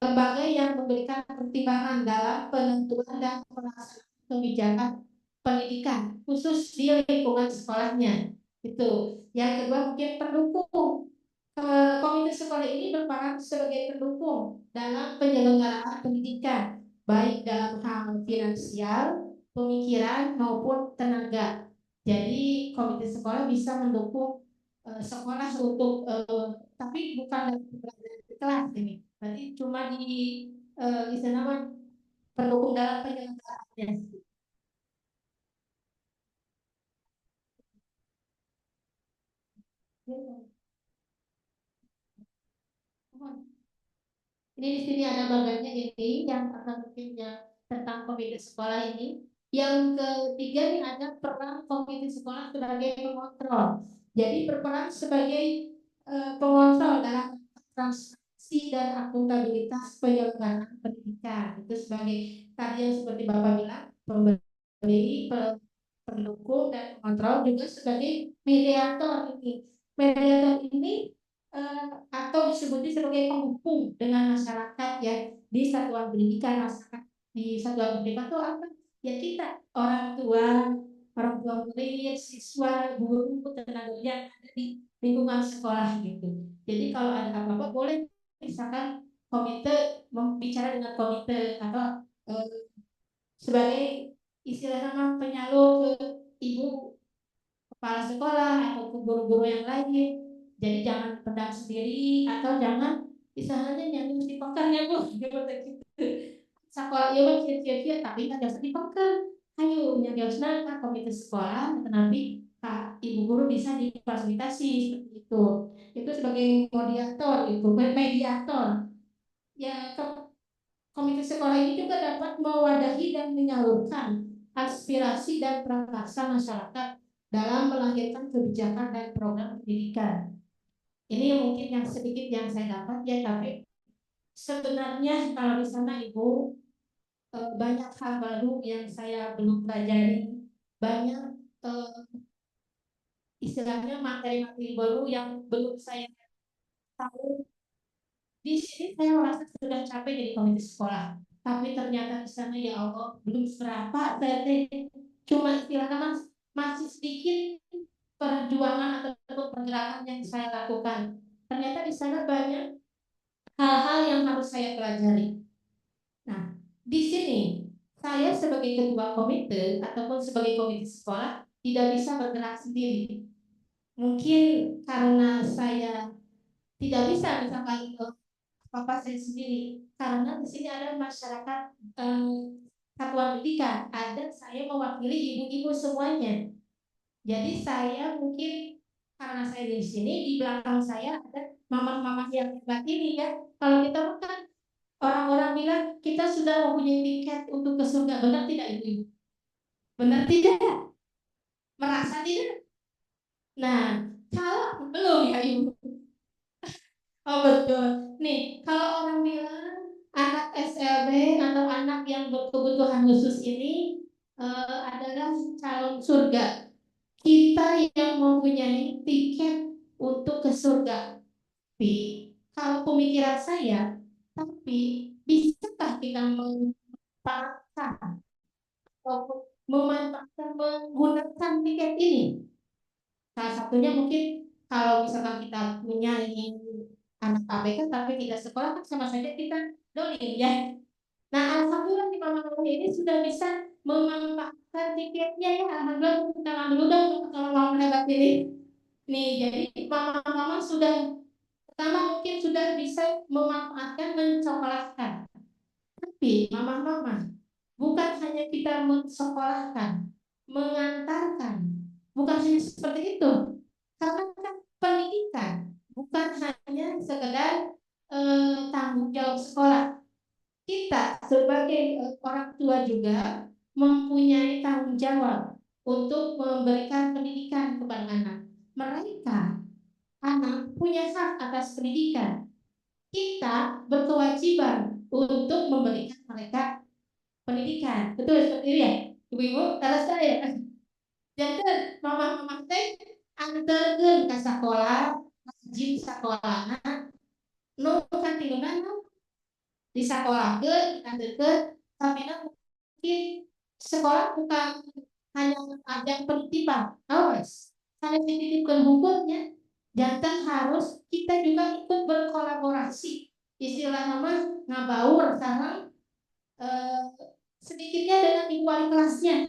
lembaga yang memberikan pertimbangan dalam penentuan dan pelaksanaan kebijakan pendidikan khusus di lingkungan sekolahnya. Itu. Yang kedua mungkin pendukung. Komite sekolah ini berperan sebagai pendukung dalam penyelenggaraan pendidikan, baik dalam hal finansial, pemikiran maupun tenaga. Jadi komite sekolah bisa mendukung sekolah untuk tapi bukan dalam pembelajaran di kelas ini. Berarti cuma di istilahnya pendukung dalam penyelenggaraannya. Ini di sini ada bagiannya ini yang akan mungkin yang tentang komite sekolah ini. Yang ketiga ini ada peran komite sekolah sebagai pengontrol. Jadi berperan sebagai pengontrol dalam transparansi dan akuntabilitas penyelenggaraan pendidikan. Itu sebagai tadi yang seperti Bapak bilang, pemberi, pendukung dan pengontrol, juga sebagai mediator ini. Mediator ini atau disebutnya sebagai penghubung dengan masyarakat ya di satuan pendidikan. Masyarakat di satuan pendidikan itu apa? Ya kita orang tua murid, siswa, guru, tenaga yang ada di lingkungan sekolah gitu. Jadi kalau ada apa-apa boleh misalkan komite bicara dengan komite atau sebagai istilah nama penyalur ke ibu kepala sekolah atau ke guru-guru yang lain. Jadi jangan pendam sendiri atau jangan misalnya nyanyi mesti pengker ya bu, gitu. Sekolah ya bu cia-cia tapi nggak jauh di pengker. Ayo nyanyi nah komite sekolah nanti kak ibu guru bisa difasilitasi seperti itu. Itu sebagai moderator itu mediator. Ya komite sekolah ini juga dapat mewadahi dan menyalurkan aspirasi dan prakarsa masyarakat dalam melahirkan kebijakan dan program pendidikan. Ini mungkin yang sedikit yang saya dapat ya, tapi sebenarnya kalau di sana Ibu banyak hal baru yang saya belum pelajari, banyak eh, istilahnya materi-materi baru yang belum saya tahu. Di sini saya merasa sudah capek jadi komite sekolah, tapi ternyata di sana ya Allah belum seberapa saya cuma istilahnya masih sedikit perjuangan atau pergerakan yang saya lakukan. Ternyata di sana banyak hal-hal yang harus saya pelajari. Nah, di sini saya sebagai ketua komite ataupun sebagai komite sekolah tidak bisa bergerak sendiri. Mungkin karena saya tidak bisa misalkan Papa saya sendiri, karena di sini ada masyarakat satuan pendidikan, ada saya mewakili ibu-ibu semuanya. Jadi saya mungkin karena saya di sini, di belakang saya ada mama-mama yang hebat ini ya. Kalau kita kan orang-orang bilang kita sudah mempunyai tiket untuk ke surga, benar tidak ibu-ibu? Benar tidak? Merasa tidak? Nah, kalau belum ya ibu. Oh betul. Nih, kalau orang bilang anak SLB atau anak yang berkebutuhan khusus ini adalah calon surga. Kita yang mempunyai tiket untuk ke surga. Tapi kalau pemikiran saya, tapi bisakah kita memanfaatkan atau memanfaatkan menggunakan tiket ini? Salah satunya mungkin kalau misalkan kita menyaingi anak ABK tapi tidak sekolah kan sama saja kita doli ya. Nah alhamdulillah di mama ini sudah bisa memanfaatkan tiketnya ya. Alhamdulillah kita dulu dong kalau mau hebat ini. Nih jadi mama-mama sudah pertama mungkin sudah bisa memanfaatkan mensekolahkan. Tapi mama-mama bukan hanya kita mensekolahkan, mengantarkan, bukan hanya seperti itu. Karena kan pendidikan bukan hanya sekedar tanggung jawab sekolah. Kita sebagai orang tua juga mempunyai tanggung jawab untuk memberikan pendidikan kepada anak. Mereka, anak punya hak atas pendidikan. Kita berkewajiban untuk memberikan mereka pendidikan. Betul seperti itu ya, ibu-ibu? Kalau saya, jadi mama-mama teh anterkeun ka sekolah, rajin sekolah, nu kan tinggalna di sekolah anterkeun, tapi mungkin sekolah bukan hanya ajang penitipan, awas, saya dititipkan hukumnya, jantan harus kita juga ikut berkolaborasi, istilah nama ngabaur sareng eh, sedikitnya dengan ibu wali kelasnya,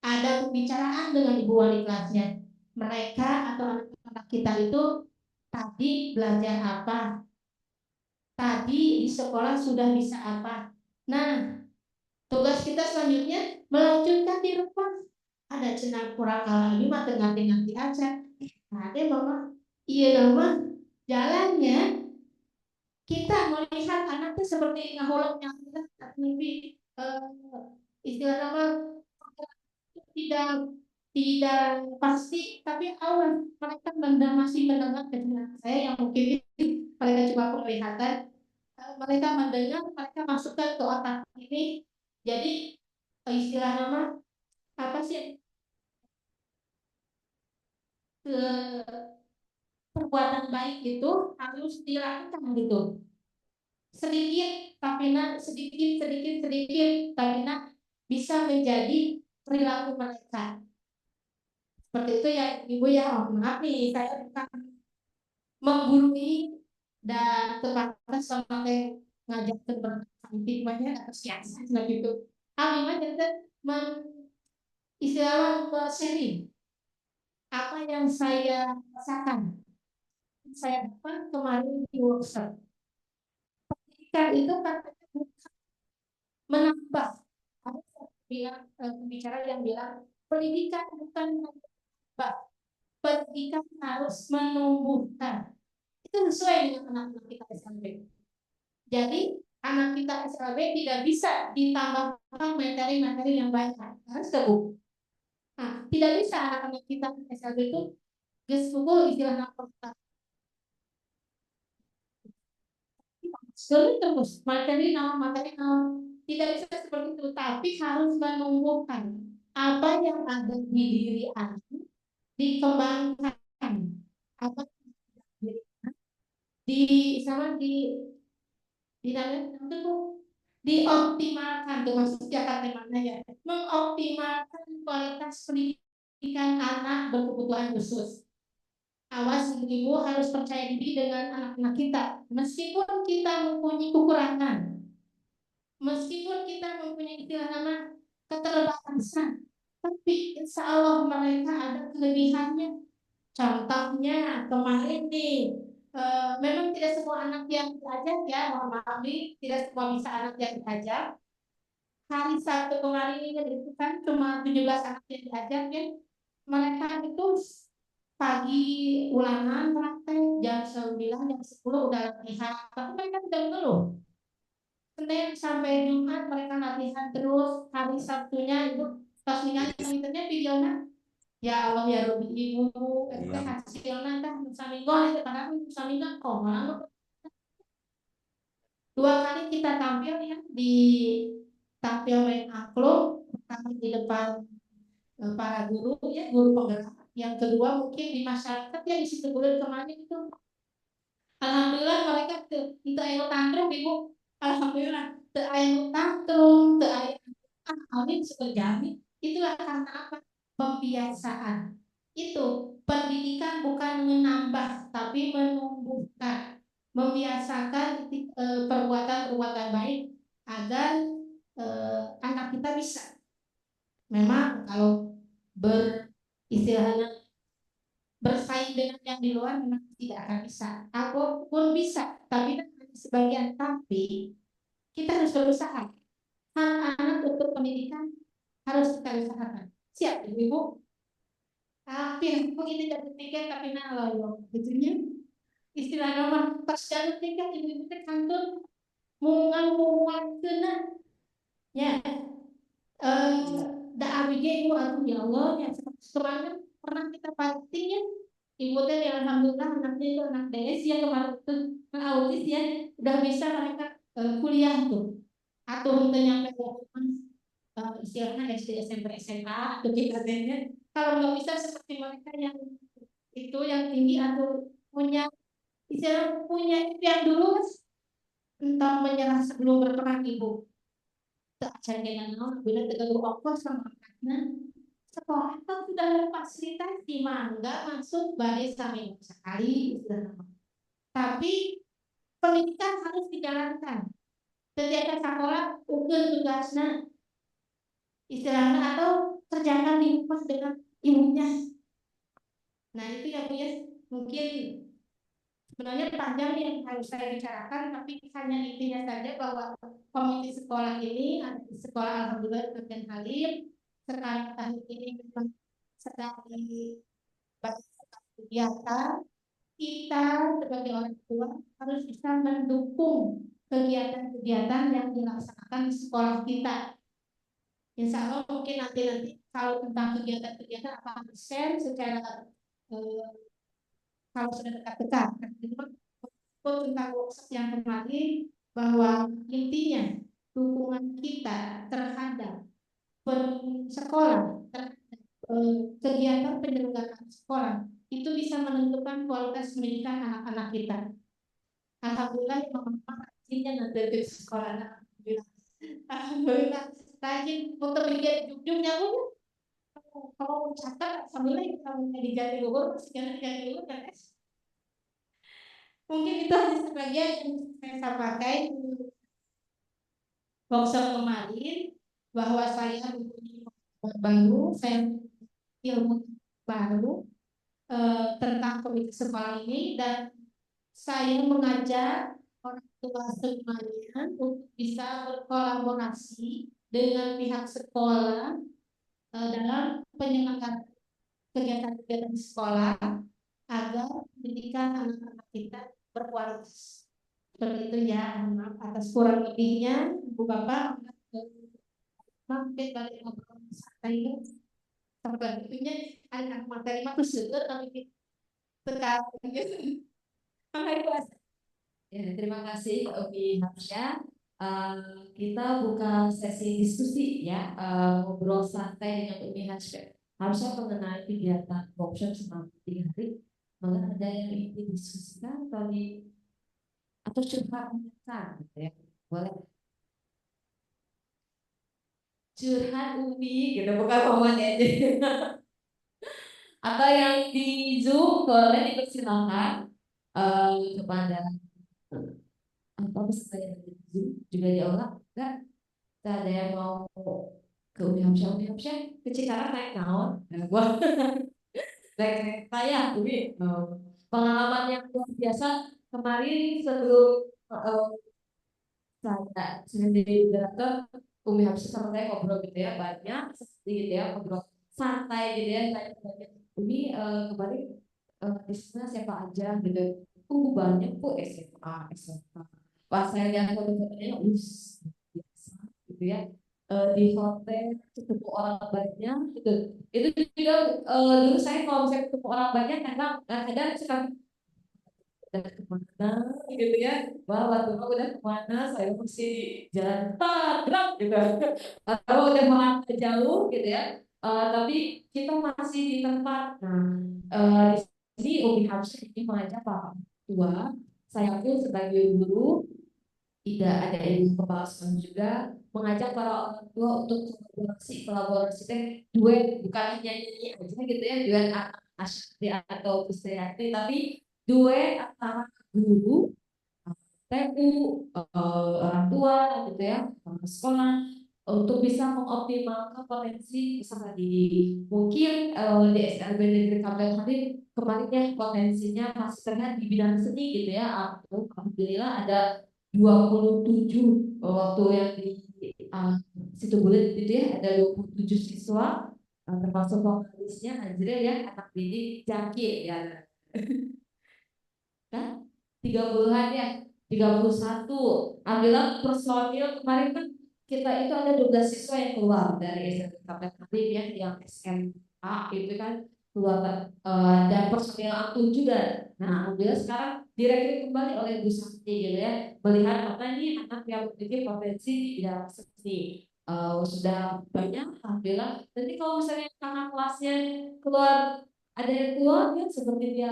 ada pembicaraan dengan ibu wali kelasnya. Mereka atau anak-anak kita itu tadi belajar apa, tadi di sekolah sudah bisa apa. Nah, tugas kita selanjutnya melanjutkan di rumah. Ada cenah kurang lagi mah tengah-tengah aja. Nah, deh mama, iya nama jalannya kita melihat anak itu seperti ngahuleng yang kita mimpi istilah nama tidak tidak pasti, tapi awal mereka masih mendengar kedengaran saya yang mungkin mereka cuma penglihatan, mereka mendengar, mereka masukkan ke otak ini, jadi istilah nama apa sih perbuatan baik itu harus dilakukan gitu, sedikit tapi sedikit tapi bisa menjadi perilaku mereka. Seperti itu ya ibu ya, oh, maaf nih saya bukan menggurui dan terbatas sama kayak ngajak berkanti banyak atau siasa gitu. Alimah jadi istilah sharing apa yang saya rasakan, saya dapat kemarin di workshop. Pendidikan itu katanya bukan menambah. Ada bilang pembicara yang bilang pendidikan bukan menambah, pendidikan harus menumbuhkan. Itu sesuai dengan anak-anak kita SLB. Jadi anak kita SLB tidak bisa ditambahkan materi-materi yang banyak. Harus teguh. Nah, tidak bisa anak-anak kita SLB itu gespuku istilah nakal. Sulit terus materi tidak bisa seperti itu, tapi harus menumbuhkan apa yang ada di diri anak, dikembangkan apa di sama itu dioptimalkan tuh maksudnya kata mana ya, mengoptimalkan kualitas pendidikan anak berkebutuhan khusus. Awas ibu harus percaya diri dengan anak-anak kita, meskipun kita mempunyai kekurangan, meskipun kita mempunyai istilah nama keterbatasan, tapi insya Allah mereka ada kelebihannya. Contohnya kemarin nih, memang tidak semua anak yang diajak ya, mohon maaf nih, tidak semua bisa anak yang diajak. Hari Sabtu kemarin ini itu kan cuma 17 anak yang diajak ya. Mereka itu pagi ulangan praktek jam 9 jam 10 udah latihan, tapi mereka tidak mengeluh. Senin sampai Jumat mereka latihan terus, hari Sabtunya itu pas ingat-ingatnya videonya. Ya Allah ya Robi ibu, itu Iya. hasilnya kan Nusaminggo itu karena Nusaminggo kok malah 2 kali kita tampil ya di tampil main angklung, pertama di depan para guru ya, guru penggerak. Yang kedua mungkin di masyarakat ya, di situ bulan kemarin itu. Alhamdulillah mereka itu ayo tantrum ibu. Alhamdulillah te ayo tantrum, te ayo amin seperti itulah karena apa? Pembiasaan. Itu pendidikan bukan menambah tapi menumbuhkan, membiasakan perbuatan-perbuatan baik agar anak kita bisa. Memang kalau istilahnya bersaing dengan yang di luar memang tidak akan bisa. Aku pun bisa, tapi kan hanya sebagian. Tapi kita harus berusaha. Anak-anak untuk pendidikan harus kita usahakan. Siap ibu? Hampir begitu jatuh tiket tapi nah loyo, gitunya. Istilah nama pas jatuh tiket ibu-ibu teh kantor mungan kena ya. Da abg ibu aduh ya Allah ya kemarin pernah kita posting ya, ibu teh ya alhamdulillah anaknya itu anak DS ya, kemarin itu autis ya, udah bisa mereka kuliah tuh atau untuk nyampe istilahnya SD SMP SMA atau kita kalau nggak bisa seperti mereka yang itu yang tinggi atau punya istilah punya itu yang dulu entah menyerah sebelum berperang ibu tak jangan bila tegak waktu sama karena sekolah kan sudah ada fasilitas di mangga masuk badai sampai sekali sudah. Tapi pendidikan harus dijalankan. Setiap sekolah ukur tugasnya istilahnya atau kerjakan di rumah dengan ibunya. Nah itu ya Bu ya, mungkin sebenarnya panjang yang harus saya bicarakan, tapi hanya intinya saja bahwa komite sekolah ini ada di sekolah Alhamdulillah Nurjan Halim sekarang tahun ini memang sedang dibangun kegiatan. Kita sebagai orang tua harus bisa mendukung kegiatan-kegiatan yang dilaksanakan di sekolah kita. Insya Allah mungkin nanti kalau tentang kegiatan-kegiatan akan share secara kalau sudah dekat-dekat. Tentang workshop yang kemarin bahwa intinya dukungan kita terhadap sekolah, terhadap kegiatan penyelenggaraan sekolah itu bisa menentukan kualitas pendidikan anak-anak kita. Alhamdulillah yang rajinnya nanti di sekolah, alhamdulillah rajin untuk menjadi jujurnya pun kalau catat alhamdulillah kita menjadi jadi luhur masih jadi luhur kan. Mungkin itu hanya sebagian yang saya pakai di workshop kemarin, bahwa saya mempunyai baru, saya ilmu baru tentang komite sekolah ini, dan saya mengajak orang tua semuanya untuk bisa berkolaborasi dengan pihak sekolah dalam penyelenggaraan kegiatan-kegiatan sekolah agar pendidikan anak-anak kita berkualitas. Seperti itu ya, maaf atas kurang lebihnya Ibu Bapak. Mampir balik ngobrol santai seperti itunya anak materi mah tuh seger tapi sekarang gitu. Makasih Ya, terima kasih Umi Hamsyah. Kita buka sesi diskusi ya, ngobrol santai dengan Umi Hamsyah mengenai kegiatan workshop selama 3 hari. Maka ada yang ingin didiskusikan atau curhat gitu ya. Boleh curhat Umi gitu, bukan Muhammad aja. Atau yang di Zoom boleh dipersilakan kepada apa peserta yang di Zoom juga diolah. Enggak, ada yang mau ke Umi Hamsyah ke Cikarang naik naon? Nah, gua naik kereta ya, Umi. Pengalaman yang luar biasa kemarin sebelum eh, saya jadi moderator, Umi Hamsyah sama saya ngobrol gitu ya, banyak sedikit ya, ngobrol santai gitu ya. Saya banyak Umi kemarin di sana siapa aja gitu. Banyak kok SMA, SMA. Pas saya lihat foto-fotonya, biasa gitu ya. Di hotel ketemu orang banyak gitu. Itu juga dulu saya kalau misalnya ketemu orang banyak kadang suka udah kemana gitu ya. Wah, waktu itu udah kemana, saya mesti di jalan tabrak gitu. Atau udah melangkah jauh gitu ya. Tapi kita masih di tempat. Nah, di sini Umi Hamsyah ini mengajak Pak Tua, saya pun sebagai guru, tidak ada ilmu kepala sekolah juga, mengajak para orang tua untuk kolaborasi teh duet, bukan hanya nyanyi aja gitu ya, duet anak asyik atau Pustriati, tapi duet antara guru, TU, orang tua gitu ya, sekolah, untuk bisa mengoptimalkan potensi peserta didik. Mungkin di SLB Negeri Kapel Hadir kemarin ya potensinya masih terlihat di bidang seni gitu ya. Alhamdulillah ada 27 waktu yang di uh, situ bulet itu ya, ada 27 siswa, termasuk vokalisnya Najril ya, anak didik Jaki ya kan, 30-an ya, 31. Alhamdulillah personil kemarin kan kita itu ada 12 siswa yang keluar dari SMK Hadir ya, yang SMA itu kan keluar, dan personil aktif juga. Nah, alhamdulillah sekarang direkrut kembali oleh Bu Sakti gitu ya, melihat apa ini anak yang memiliki potensi di bidang seni. Sudah banyak alhamdulillah. Nanti kalau misalnya kakak kelasnya keluar, ada yang keluar ya seperti dia,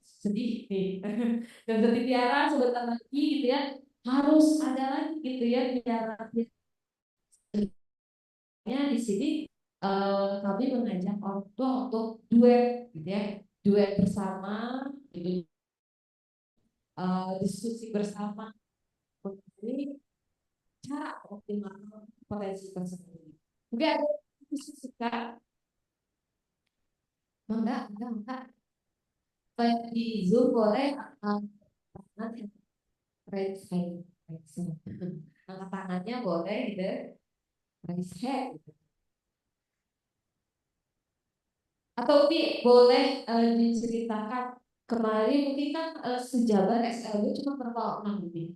sedih nih. Dan seperti Tiara sebentar lagi gitu ya, harus ada lagi gitu ya Tiara. Di sini kami mengajak orang tua untuk duet gitu ya, duet bersama gitu, diskusi bersama mengenai cara optimal potensi tersebut. Mungkin ada diskusi Kak? Enggak. Kayak di Zoom boleh nanti raise hand, angkat tangannya boleh gitu, raise hand gitu. Atau Bi, boleh diceritakan kemarin mungkin kan sejabat SLB cuma berapa orang Bi?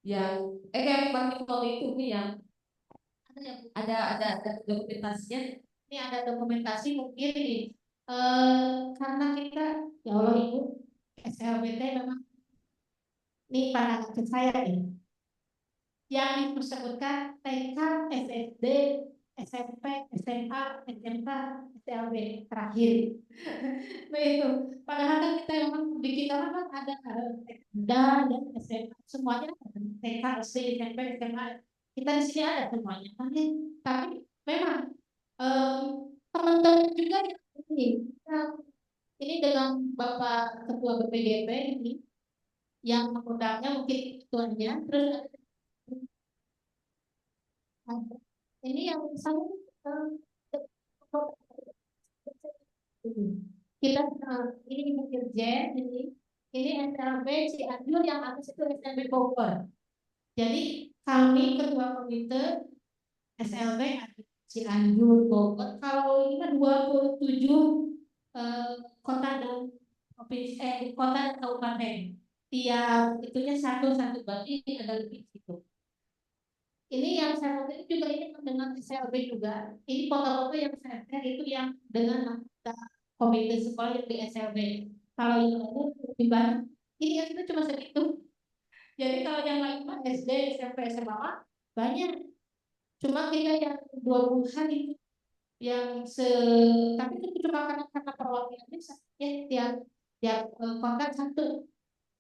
Yang kayak Bang Nicole itu Bi, yang ada dokumentasinya. Ini ada dokumentasi mungkin nih. Karena kita ya Allah Ibu SLBT memang ini pandangan ke saya nih. Yang disebutkan TK, SSD, SMP, SMA, SMK, SLB terakhir. Nah itu, padahal kan kita memang di kita kan ada dan SMA semuanya ada. TK, SD, SMP, SMA. Kita di sini ada semuanya. Tapi memang teman-teman juga yang ini. Nah, ini dengan Bapak Ketua BPGP ini yang mengundangnya mungkin ketuanya, terus ini yang saya kita ini bekerja ini SLB Cianjur, yang atas itu SLB Bogor. Jadi kami ketua komite SLB Cianjur Bogor, kalau ini kan 27 kota dan kota dan kabupaten, tiap itunya satu berarti ada lebih situ. Ini yang saya ini juga ini dengan SLB juga. Ini foto-foto yang saya share itu yang dengan komite sekolah yang di SLB. Kalau yang lainnya lebih banyak. Ini yang kita cuma segitu. Jadi kalau yang lain mah SD, SMP, SMA mah banyak. Cuma kita yang 20-an itu yang tapi itu cuma karena perwakilannya ya tiap tiap kota satu.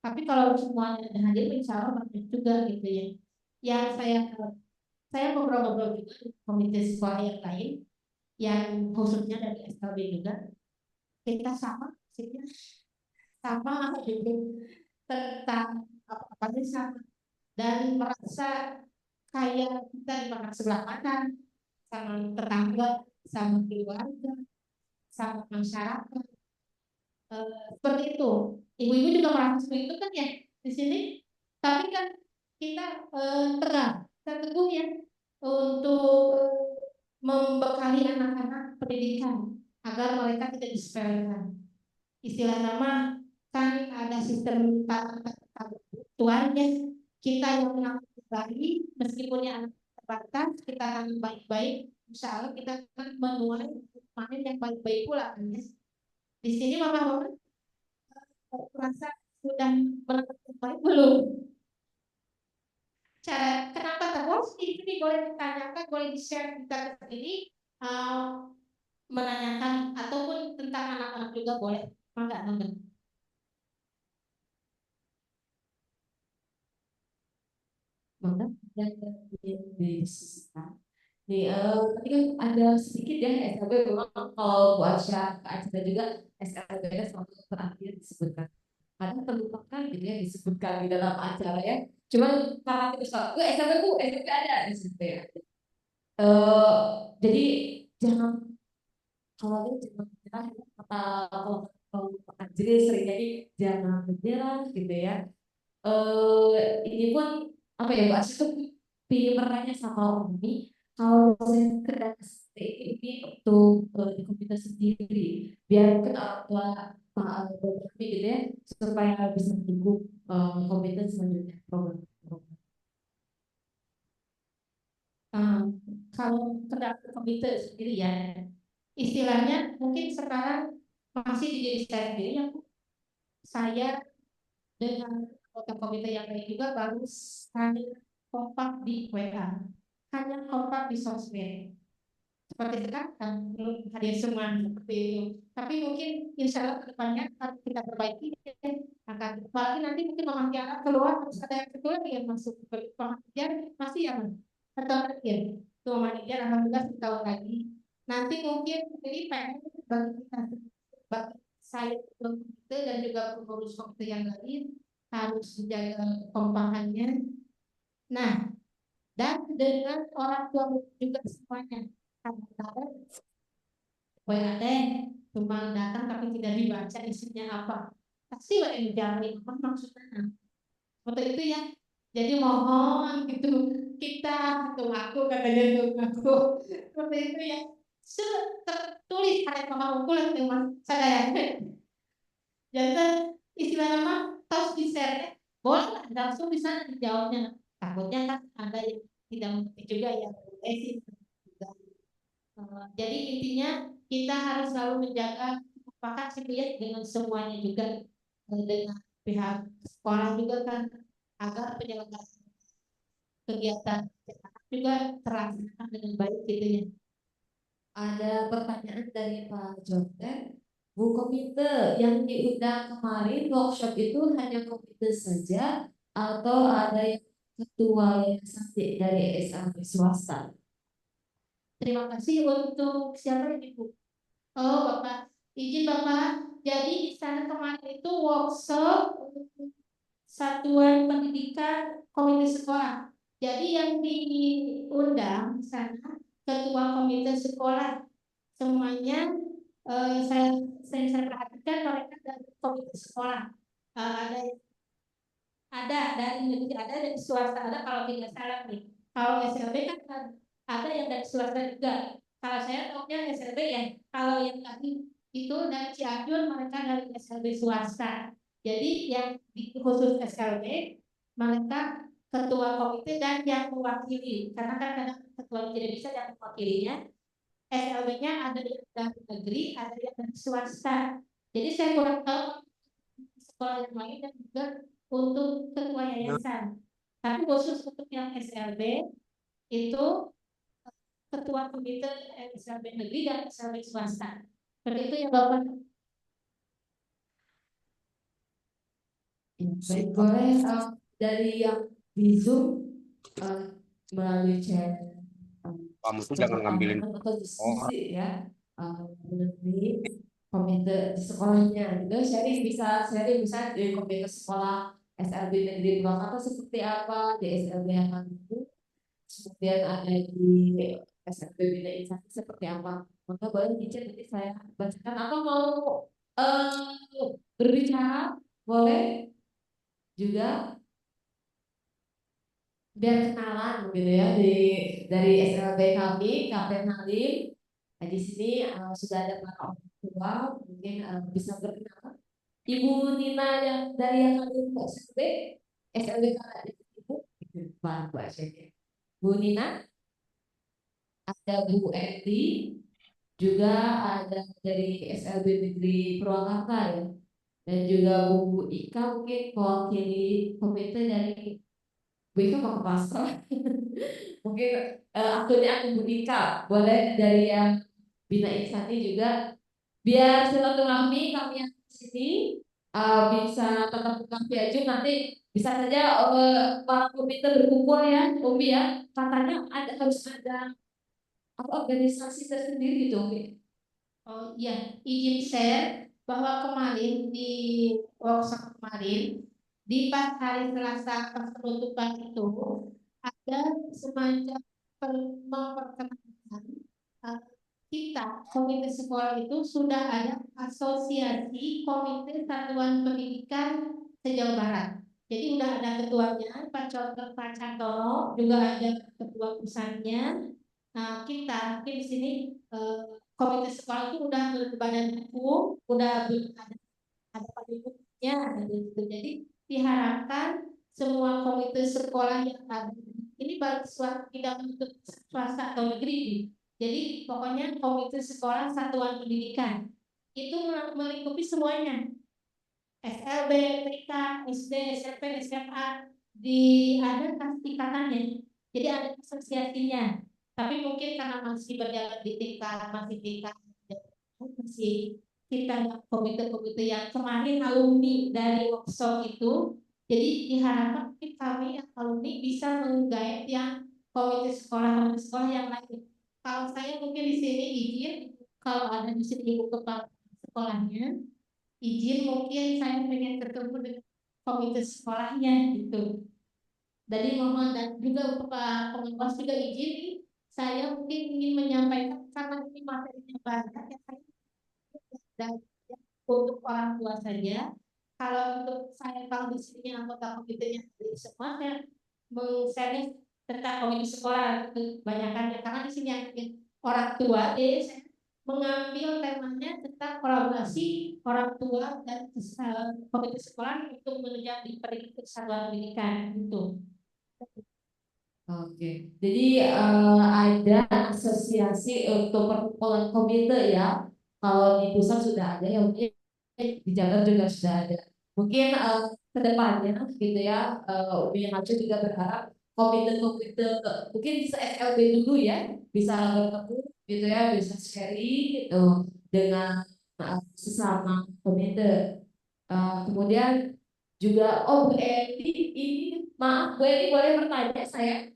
Tapi kalau semuanya ada hadir, insya Allah banyak juga gitu ya. Yang saya ngobrol-ngobrol juga di komite sekolah yang lain, yang khususnya dari SKB juga, kita sama, maksudnya sama gitu tentang apa-apa sama dan merasa kayak kita dimakan sebelah kanan sama tetangga, sama keluarga, sama masyarakat. Seperti itu. Ibu-ibu juga merasa seperti itu kan ya di sini. Tapi kan kita tegak, kita teguh ya untuk membekali anak-anak pendidikan agar mereka tidak disepelekan. Istilah nama kan ada sistem tuannya. Kita yang menangani baik, meskipun yang anak terbatas, kita akan baik-baik. Insya Allah kita akan menuai panen yang baik-baik pula kan ya. Di sini mama merasa sudah melakukan baik belum? Cara kenapa terus ini boleh ditanyakan, boleh di-share kita ke sini, menanyakan ataupun tentang anak-anak juga boleh. Mangga. Mangga dan diskusikan. Nih, tadi kan ada sedikit ya SLB, memang kalau Bu Asya ke acara juga SLB-nya selalu terakhir disebutkan. Kadang terlupakan gitu ya disebutkan di dalam acara ya. Cuman karena kita selalu, SLB Bu, SLB ada, SLB ada. Jadi jangan kalau dia jangan menyerah ya. Kata kalau Pak Jiri sering jadi jangan menyerah gitu ya. Ini pun apa ya Bu Asya tuh pilih bertanya sama Umi kalau saya kerja ini untuk di komputer sendiri biar mungkin orang tua Pak kami gitu ya supaya bisa mendukung komputer selanjutnya program. Kalau terhadap komite sendiri ya, istilahnya mungkin sekarang masih di diri saya sendiri yang saya dengan anggota komite yang lain juga baru hanya kompak di WA, hanya kompak di sosmed. Seperti sekarang belum hadir semua seperti itu. Tapi mungkin insya Allah kedepannya harus kita perbaiki akan apalagi nanti mungkin Mama Tiara keluar harus ada yang kedua yang masuk ke Mama Tiara masih ya atau ya tuh Mama Tiara alhamdulillah setahun lagi. Nanti mungkin ini pengen bagi kita bagi saya komite dan juga pengurus komite yang lain harus menjaga kompakannya. Nah, dan dengan orang tua juga semuanya. Kadang-kadang WA cuma datang tapi tidak dibaca isinya apa. Pasti WA mencari apa maksudnya. Seperti itu ya. Jadi mohon gitu kita tuh aku katanya tuh aku seperti itu ya. Tertulis ada pemahaman yang mas saya. Jadi istilah nama terus di share boleh langsung bisa dijawabnya. Takutnya kan ada yang tidak mengerti juga ya. Jadi intinya kita harus selalu menjaga apakah ya dengan semuanya juga dengan pihak sekolah juga kan agar penyelenggaraan kegiatan juga terlaksana dengan baik gitu ya. Ada pertanyaan dari Pak Jonten. Bu komite yang diundang kemarin workshop itu hanya komite saja atau ada yang ketua yayasan dari SAP swasta? Terima kasih untuk siapa Ibu? Oh Bapak, izin Bapak. Jadi di sana kemarin itu workshop satuan pendidikan komite sekolah. Jadi yang diundang di sana ketua komite sekolah semuanya saya perhatikan mereka dari komite sekolah. Ada dari negeri, ada dari swasta, ada kalau tidak salah nih. Kalau SLB kan ada yang dari swasta juga. Kalau saya tahunya SLB ya. Kalau yang tadi itu dari Cianjur mereka dari SLB swasta. Jadi yang di khusus SLB mereka ketua komite dan yang mewakili. Karena kan kadang ketuanya tidak bisa yang mewakilinya. SLB-nya ada yang dari negeri, ada yang dari swasta. Jadi saya kurang tahu sekolah yang lain dan juga untuk ketua yayasan. Tapi khusus untuk yang SLB itu ketua komite SLB negeri dan SLB swasta. Seperti itu ya Bapak. Ya, baik, boleh dari yang di Zoom melalui chat Kamu tuh jangan ngambilin. pertanyaan atau Oh, diskusi ya mengenai komite di sekolahnya. Gitu. Sharing bisa di komite sekolah SLB negeri Purwakarta seperti apa, di SLB yang lalu, kemudian ada di SLB Bina Instansi seperti apa. Maka boleh di chat nanti saya bacakan atau mau berbicara boleh juga biar kenalan gitu ya dari SLB kami Kapten Halim. Nah, di sini sudah ada para orang tua mungkin bisa berkenalan. Ibu Nina yang dari yang kami SLB kami Ibu Pak Bu Asyik. Bu Nina, ada Bu Eti, juga ada dari SLB Negeri Purwakarta ya. Dan juga Bu Ika mungkin mewakili komite dari Bu Ika mau ke pasar. Mungkin akunnya akun Bu Ika boleh dari yang Bina Insani juga biar silaturahmi kami yang di sini bisa tetap buka via Zoom nanti bisa saja para komite berkumpul ya Umi ya katanya harus ada organisasi tersendiri gitu Umi. Oh iya, izin share bahwa kemarin di workshop kemarin di pas hari Selasa pas penutupan itu ada semacam memperkenalkan uh, kita komite sekolah itu sudah ada asosiasi komite satuan pendidikan se-Jawa Barat. Jadi udah ada ketuanya Pak Cantoro, juga ada ketua pusatnya. Nah kita mungkin di sini komite sekolah itu udah berbadan hukum, udah ada pendidiknya, gitu. Jadi diharapkan semua komite sekolah yang ada ini baik tidak untuk swasta atau negeri. Jadi pokoknya komite sekolah satuan pendidikan itu melingkupi semuanya. SLB, TK, SD, SMP, SMA ada tingkatannya. Jadi ada asosiasinya. Tapi mungkin karena masih berjalan di tingkat masih kita komite-komite yang kemarin alumni dari workshop itu, jadi diharapkan kami yang alumni bisa menggait yang komite sekolah yang lain. Kalau saya mungkin di sini izin, kalau ada di sini ibu kepala sekolahnya, izin mungkin saya pengen ketemu dengan komite sekolahnya gitu. Jadi mohon dan juga Pak Pengawas juga izin, saya mungkin ingin menyampaikan karena ini materinya banyak ya saya dan untuk orang tua saja. Kalau untuk saya kalau di sini anggota komitenya dari semua saya meng-share tentang komite sekolah kebanyakan karena di sini yang orang tua saya mengambil temanya tentang kolaborasi orang tua dan komite sekolah untuk menjadi persatuan pendidikan itu. Oke, jadi ada asosiasi untuk perkumpulan komite ya. Kalau di pusat sudah ada ya, mungkin di Jabar juga sudah ada. Mungkin kedepannya gitu ya, Umi Hacu juga berharap komite-komite mungkin bisa SLB dulu ya, bisa bertemu gitu ya, bisa sharing gitu dengan sesama komite. Kemudian juga, Bu Edi, ini maaf Bu Edi boleh bertanya saya?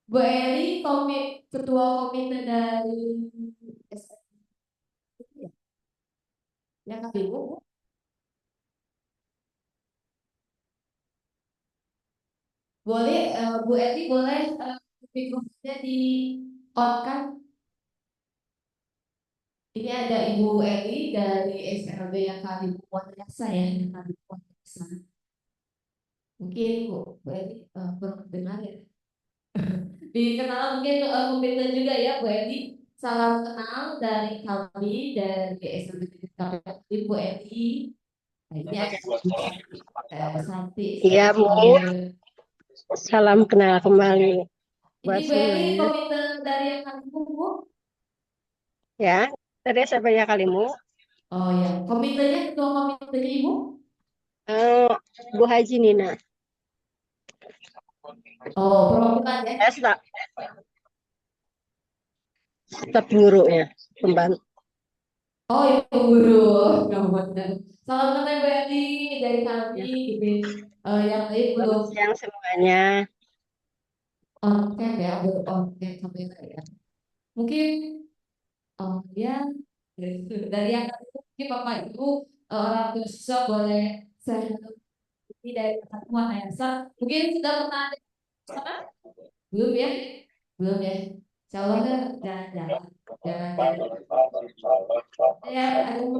Bu Eri, ketua komite dari SFI, yang ibu, boleh Bu Eri boleh mikrofonnya di on kan? Ini ada Ibu Eri dari SLB yang kali buat saya yang kali buat Mungkin Bu Eri belum dengar ya. Dikenal mungkin komite juga ya Bu Eri. Salam kenal dari kami dari SLB KPI Bu Eri. Nah, ini ada Santi. Iya, Bu. Salam kenal kembali buat Ini Bu Eri semuanya. komite dari yang kami Bu. Ya, tadi saya banyak kalimu. Oh ya, komitenya, ketua komitenya Ibu? Eh, Bu Haji Nina. Oh, perwakilan ya? Staf, staf guru ya, pembantu. Oh, Ibu Guru. Nggak benar. Salam kenal Bu Eli dari kami Ya, gitu. Yang lain selamat belum siang semuanya. on cam ya, belum on cam kamera ya. Mungkin ya dari yang tadi mungkin Bapak Ibu orang tua siswa boleh saya ini dari teman yayasan. Mungkin sudah pernah ada di sana? Belum ya? Belum ya? Insya Allah kan jangan-jangan. Jangan-jangan. Ya, ada yang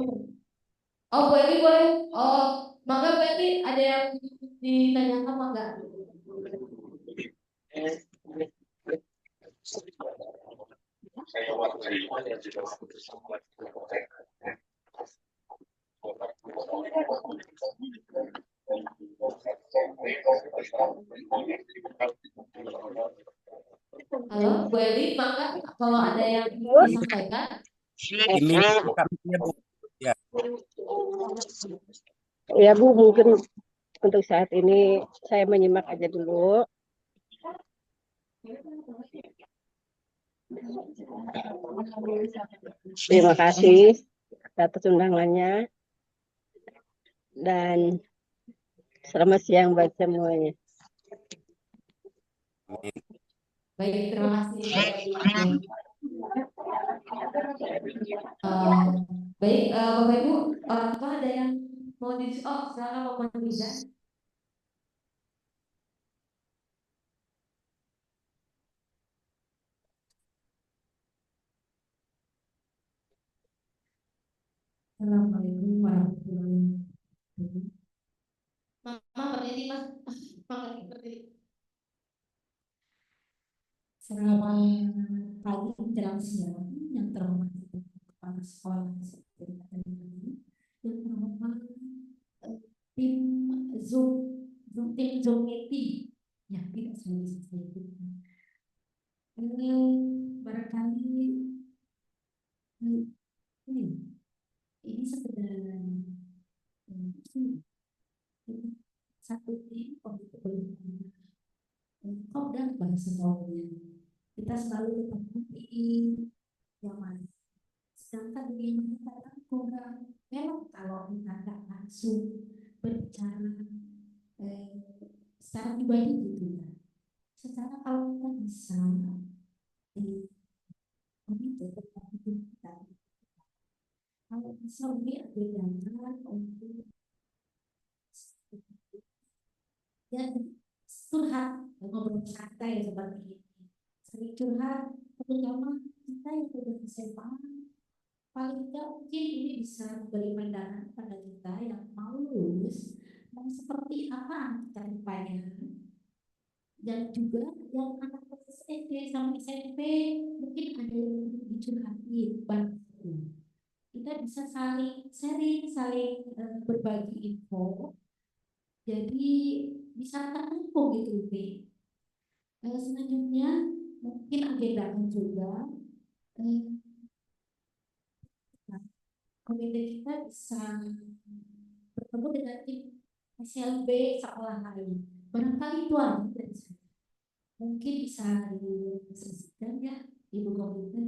Oh, Bu Eli boleh. Oh, maka Bu Eli ada yang ditanyakan maka. Halo, Bu Eli, maka kalau ada yang disampaikan. Ini kami Bu. Ya, Ya Bu, mungkin untuk saat ini saya menyimak aja dulu. Terima kasih atas undangannya dan selamat siang buat semuanya. amin. Baik, terima kasih Bu Eli. Eh, baik, Bapak Ibu, orang tua ada yang mau di oh silakan Bapak Nizam. Assalamualaikum warahmatullahi wabarakatuh. Mama berdiri Mas. Mama berdiri. Selamat pagi menjelang siang yang terhormat kepala sekolah seperti ini, yang terhormat tim Zoom meeting. Ya, tidak saya bisa sebutkan. Barangkali ini ini sekedar satu tim untuk dan bahasa Sawanya. Kita selalu bertemu di zaman. Sedangkan di mengatakan kurang memang kalau kita nggak langsung berbicara secara pribadi gitu ya. Secara kalau kita bisa komite tentang hidup kita, kalau bisa lebih agendakan untuk ya curhat, ngobrol santai seperti ini. Sering curhat, terutama kita yang sudah SMA, paling tidak mungkin ini bisa memberi pandangan pada kita yang mau lulus, mau seperti apa kita depannya. Dan juga yang anak SD sama SMP mungkin ada yang dicurhatin bantu. Kita bisa saling sharing, saling berbagi info. Jadi bisa terkumpul gitu, selanjutnya mungkin agendakan juga komite kita bisa bertemu dengan tim SLB sekolah lain. Barangkali itu aja dari saya. Mungkin bisa disesikan ya Ibu Komite,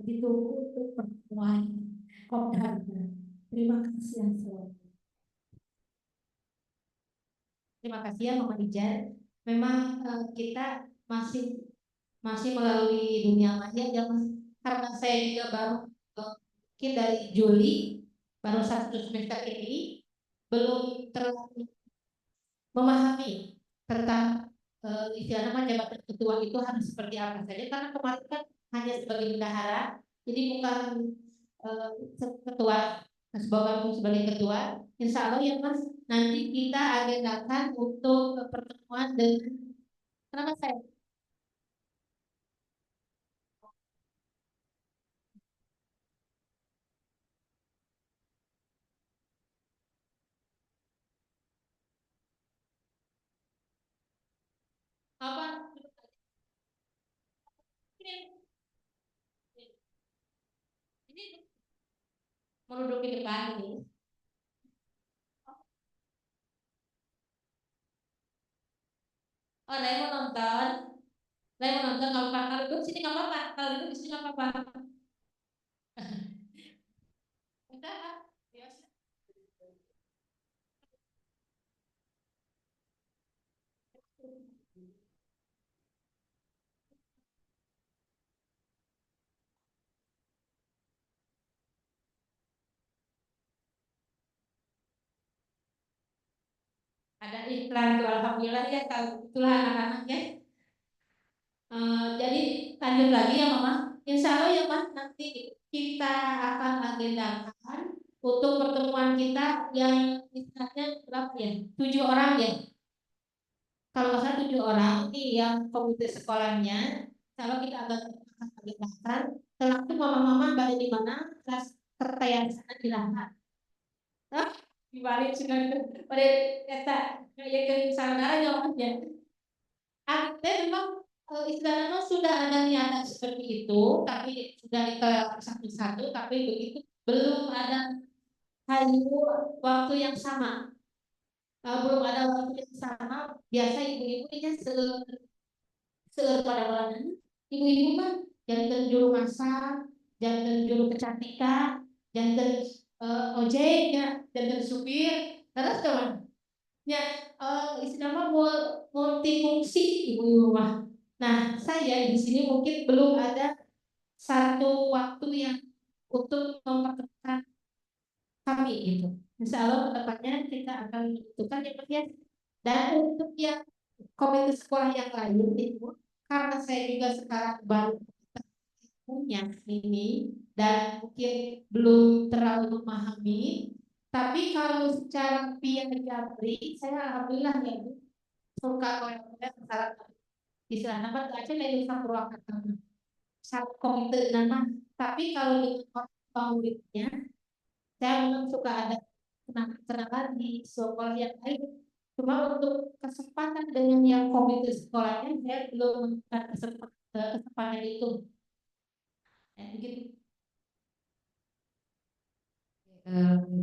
ditunggu untuk pertemuan Komdar. Terima kasih yang selalu. Terima kasih ya Mama Ijar. Memang kita masih melalui dunia maya ya Mas. Karena saya juga baru mungkin dari Juli baru satu semester ini belum terlalu memahami tentang istilah nama jabatan ketua itu harus seperti apa saja, karena kemarin kan hanya sebagai bendahara, jadi bukan ketua, sebagai ketua. Insya Allah ya Mas, nanti kita agendakan untuk pertemuan dengan, kenapa saya apa ini mau duduk di depan ini. Oh, Ray mau nonton. Ray mau nonton nggak apa-apa. Kalau duduk sini nggak apa-apa. Kalau duduk di sini nggak apa-apa. Udah, biasa. Ada iklan tuh, alhamdulillah ya kalau itulah anak-anak ya. Jadi lanjut lagi ya Mama. Insya Allah ya Mas, nanti kita akan agendakan untuk pertemuan kita yang istilahnya berapa ya? 7 orang ya. Kalau nggak salah 7 orang ini yang komite sekolahnya. Kalau kita akan agendakan, setelah itu mama-mama balik di mana, kelas pertanyaan sana dilahap. Dibalik sudah pada kata kayak ke saudara ya Mas ya. Artinya memang istilahnya sudah ada niatan seperti itu, tapi sudah ditolak satu-satu, tapi begitu belum ada hayu waktu yang sama. Kalau belum ada waktu yang sama, biasa ibu-ibunya seueur pada bulan ibu-ibu mah jangan juru masak, jangan juru kecantikan, jangan ojek ya, jangan supir, terus teman ya istilahnya multifungsi ibu-ibu mah. Nah, saya di sini mungkin belum ada satu waktu yang untuk mempertemukan kami gitu. Insya Allah kedepannya kita akan menentukan yang ya. Dan untuk yang komite sekolah yang lain itu, karena saya juga sekarang baru punya ini dan mungkin belum terlalu memahami. Tapi kalau secara via Japri, saya alhamdulillah ya Bu, suka koyak-koyak salah istilah nama aja dari satu ruangan satu komite nama. Tapi kalau dengan orang muridnya, saya memang suka ada kenalan di sekolah yang lain. Cuma untuk kesempatan dengan yang komite sekolahnya, saya belum menemukan kesempatan itu. Begitu.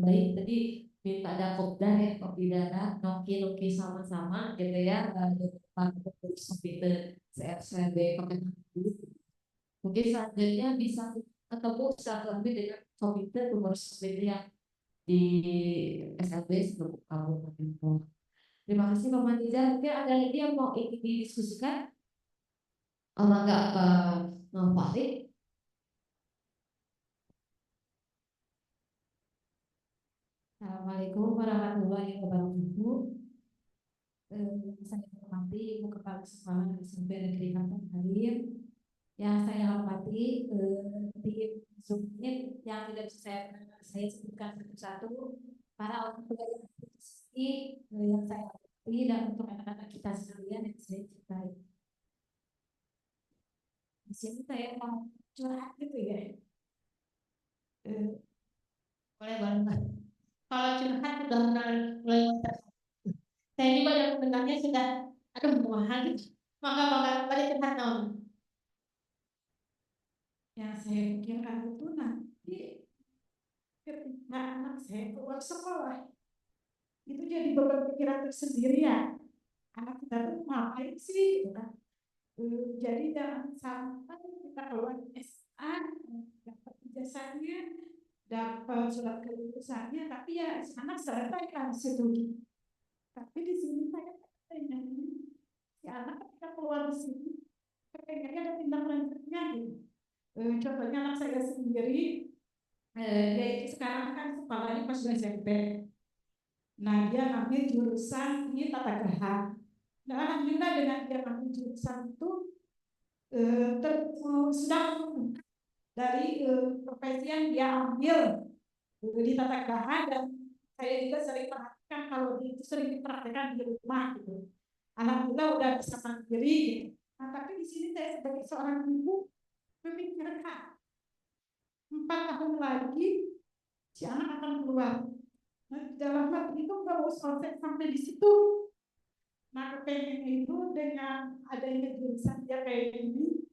Baik, tadi minta ada kopdar ya, kopdara, noki sama-sama gitu ya, Pak Komite CRCB Kementerian. Mungkin selanjutnya bisa ketemu secara lebih dengan komite pengurus komite yang di SLB seluruh Kabupaten. Terima kasih Pak Manija. Mungkin ada lagi yang mau ingin didiskusikan? Orang nggak Farid? Assalamualaikum warahmatullahi wabarakatuh. Saya hormati Ibu Kepala Sekolah SMP Negeri Kampung Halim. Yang saya hormati tim Zoom-in yang tidak bisa saya sebutkan satu-satu, para orang tua yang yang saya hormati, dan untuk anak-anak kita sekalian yang saya cintai. Di sini saya mau curhat gitu ya. Boleh banget. Kalau curhat sudah mulai saya juga yang mendengarnya sudah aduh mahal gitu. Maka balik curhat naon. Yang saya pikirkan itu nanti ketika anak saya keluar sekolah itu jadi beban pikiran tersendiri ya, anak kita tuh ngapain sih gitu kan. Jadi jangan sampai kita keluar SA dapat ijazahnya, dapat surat kelulusannya, tapi ya anak selesai kan situ. Tapi di sini saya tanya, si anak ketika keluar di sini pengennya ada tindak lanjutnya gitu. Contohnya anak saya sendiri, dia sekarang kan sekolahnya pas SMP. Nah, dia ambil jurusan di tata geraha. Nah, alhamdulillah dengan dia ambil jurusan itu sudah dari profesi yang dia ambil di tata geraha, dan saya juga sering perhatikan kalau dia itu sering dipraktekkan di rumah gitu. Alhamdulillah udah bisa mandiri gitu. Nah, tapi di sini saya sebagai seorang ibu memikirkan 4 tahun lagi si anak akan keluar. Nah, dalam hal itu nggak mau sampai di situ. Nah, kepengen itu dengan adanya jurusan dia kayak ini,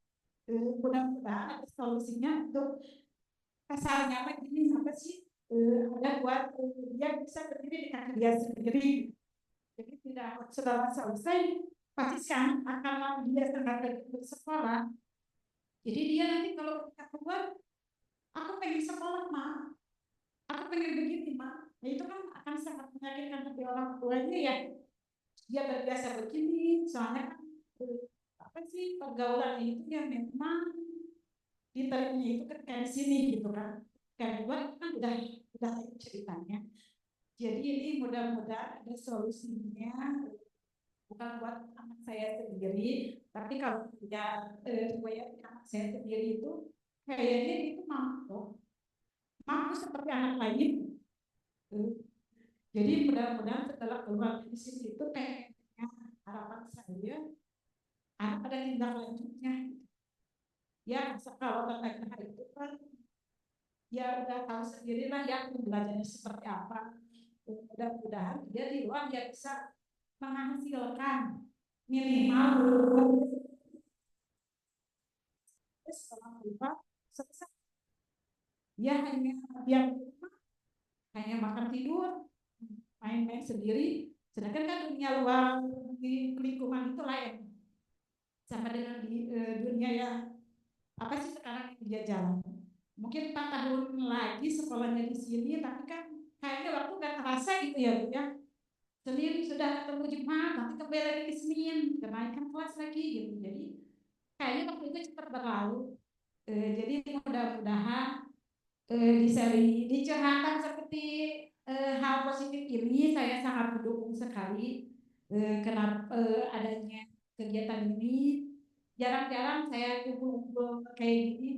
mudah-mudahan ada solusinya untuk kasarnya apa gini, apa sih ada buat dia bisa berdiri di kaki dia sendiri. Jadi tidak setelah selesai pasti sangat akan dia terhadap bersekolah. Jadi dia nanti kalau kita keluar, aku pengen sekolah mah, aku pengen begini mah. Nah itu kan akan sangat menyakitkan hati orang tuanya ya. Dia terbiasa begini, soalnya kan apa sih pergaulan itu ya memang diterimanya itu ketika di sini gitu kan. Karena luar kan udah ceritanya. Jadi ini mudah-mudahan ada solusinya, bukan buat anak saya sendiri, tapi kalau tidak buat anak saya sendiri itu kayaknya itu mampu seperti anak lain. Jadi mudah-mudahan setelah keluar dari sini itu kayaknya harapan saya anak ada tindak lanjutnya. Ya kalau kata itu kan ya udah tahu sendirilah ya belajarnya seperti apa. Mudah-mudahan dia di luar dia bisa menghasilkan minimal setelah keluar selesai. Dia hanya makan tidur, main-main sendiri. Sedangkan kan dunia luar di lingkungan itu lain sama dengan di dunia yang apa sih sekarang yang dia jalan. Mungkin 4 tahun lagi sekolahnya di sini, tapi kan kayaknya waktu nggak terasa gitu ya Bu ya. Senin sudah ketemu Jumat, nanti kembali lagi ke Senin, kenaikan kelas lagi gitu. Jadi kayaknya waktu itu cepat berlalu. Jadi mudah-mudahan dicurahkan seperti hal positif ini saya sangat mendukung sekali kenapa adanya kegiatan ini. Jarang-jarang saya kumpul kayak gini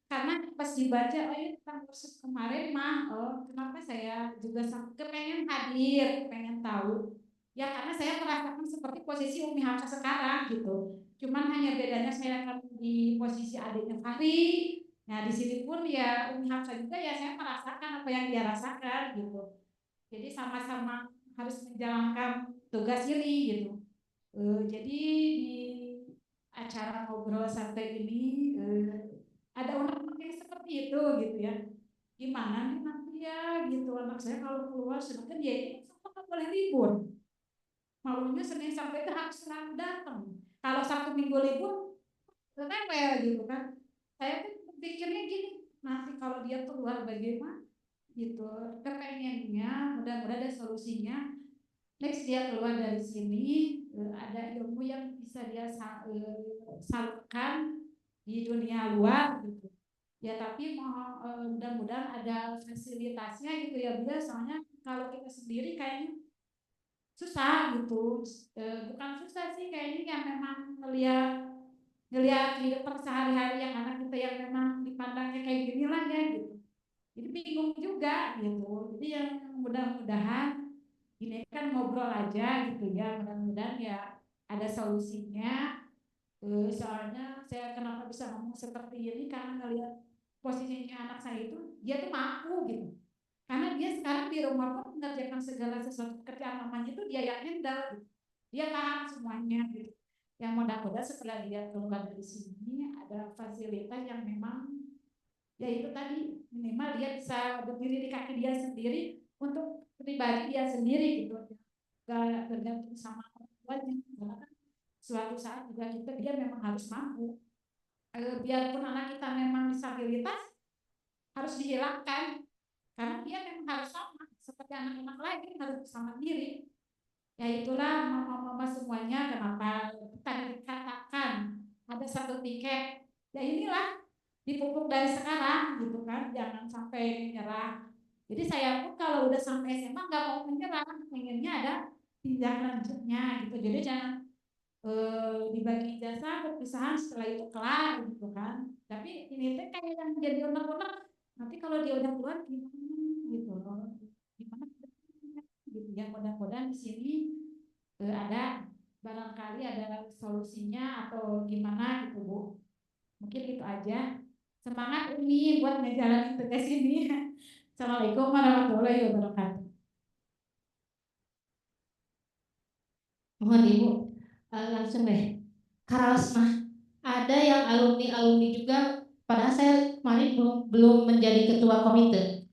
karena pas dibaca oh ini tentang kursus kemarin mah kenapa saya juga kepengen hadir, pengen tahu ya karena saya merasakan seperti posisi Umi Hamsa sekarang gitu. Cuman hanya bedanya saya akan di posisi adiknya Fahri. Nah, di sini pun ya Umi Hamsa juga ya saya merasakan apa yang dia rasakan gitu. Jadi sama-sama harus menjalankan tugas ini gitu. Jadi di acara ngobrol santai ini ada unek-unek yang seperti itu gitu ya. Gimana nih nanti ya gitu anak saya kalau keluar sedangkan dia ini Sabtu nggak boleh libur. Maunya Senin sampai itu harus selalu datang. Kalau Sabtu Minggu libur, nempel gitu kan. Saya tuh pikirnya gini, nanti kalau dia keluar bagaimana gitu. Kepengennya mudah-mudahan ada solusinya. Next dia keluar dari sini ada ilmu yang bisa dia salurkan di dunia luar gitu. Ya tapi mudah-mudahan ada fasilitasnya gitu ya Bu. Soalnya kalau kita sendiri kayaknya susah gitu. Bukan susah sih kayaknya yang memang ngelihat kehidupan sehari-hari yang anak kita yang memang dipandangnya kayak gini lah ya gitu. Jadi bingung juga gitu. Jadi yang mudah-mudahan ini kan ngobrol aja gitu ya. Mudah-mudahan ya ada solusinya. Soalnya saya kenapa bisa ngomong seperti ini karena ngelihat posisinya anak saya itu dia tuh mampu gitu. Karena dia sekarang di rumah pun mengerjakan segala sesuatu pekerjaan mamanya itu dia yang handle gitu. Dia paham semuanya gitu. Yang mudah-mudahan setelah dia keluar dari sini ada fasilitas yang memang ya itu tadi minimal dia bisa berdiri di kaki dia sendiri untuk pribadi dia sendiri gitu. Gak bergantung sama orang tuanya. Karena kan suatu saat juga dia memang harus mampu. Biarpun anak kita memang disabilitas harus dihilangkan karena dia memang harus sama seperti anak-anak lain harus sama diri. Ya itulah mama-mama semuanya kenapa tadi dikatakan ada satu tiket. Ya inilah dipupuk dari sekarang gitu kan, jangan sampai menyerah. Jadi saya pun kalau udah sampai SMA nggak mau menyerah, pengennya ada tindak lanjutnya gitu. Jadi jangan dibagi jasa perpisahan setelah itu kelar gitu kan. Tapi ini teh kayak yang jadi unek-unek nanti kalau dia udah keluar gimana gitu loh. Gimana gitu ya mudah-mudahan di sini ada barangkali ada solusinya atau gimana gitu Bu. Mungkin itu aja. Semangat Umi buat ngejalanin tugas ini. Assalamualaikum warahmatullahi wabarakatuh. Mohon Ibu langsung deh. Karaos mah ada yang alumni juga padahal saya kemarin belum menjadi ketua komite.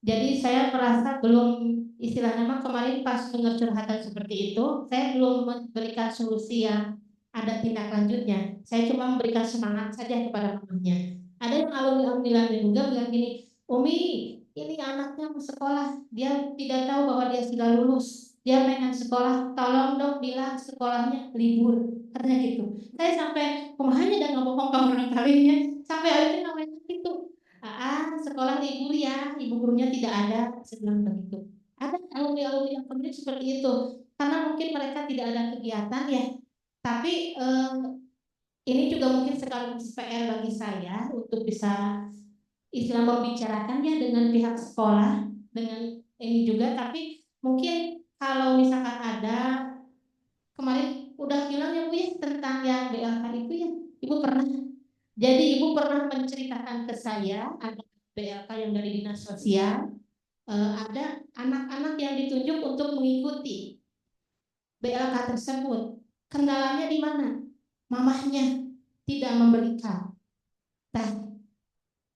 Jadi saya merasa belum, istilahnya mah kemarin pas dengar curhatan seperti itu, saya belum memberikan solusi yang ada tindak lanjutnya. Saya cuma memberikan semangat saja kepada mamanya. Ada yang alumni-alumni lain juga bilang gini, Umi, ini anaknya mau sekolah, dia tidak tahu bahwa dia sudah lulus. Dia pengen sekolah, tolong dong bilang sekolahnya libur. Katanya gitu. Saya sampai, kumahanya dan ngomong kamu orang kalinya, sampai akhirnya namanya gitu. Sekolah libur ya, ibu gurunya tidak ada, saya bilang begitu. Ada alumni-alumni yang penting seperti itu, karena mungkin mereka tidak ada kegiatan ya. Tapi ini juga mungkin sekaligus PR bagi saya untuk bisa istilah membicarakannya dengan pihak sekolah, dengan ini juga. Tapi mungkin kalau misalkan ada, kemarin udah bilang ya Bu ya tentang yang BLK itu ya, Ibu pernah. Jadi Ibu pernah menceritakan ke saya ada BLK yang dari dinas sosial, ada anak-anak yang ditunjuk untuk mengikuti BLK tersebut. Kendalanya di mana? Mamahnya tidak memberikan. Nah,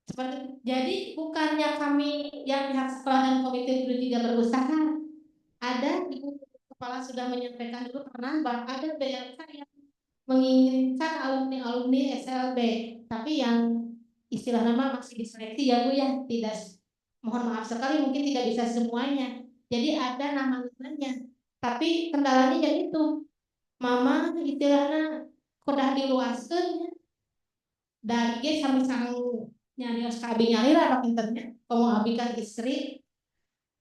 seperti jadi bukannya kami yang pihak sekolah dan komite dulu tidak berusaha. Ada ibu kepala sudah menyampaikan dulu pernah bahwa ada BLK yang menginginkan alumni-alumni SLB, tapi yang istilah nama masih diseleksi ya Bu ya, tidak, mohon maaf sekali mungkin tidak bisa semuanya. Jadi ada nama-namanya, tapi kendalanya ya itu, mama istilahnya kudah diluaskan dari ge sami-sami nyarios KB nyalira pinternya, kamu abikan istri,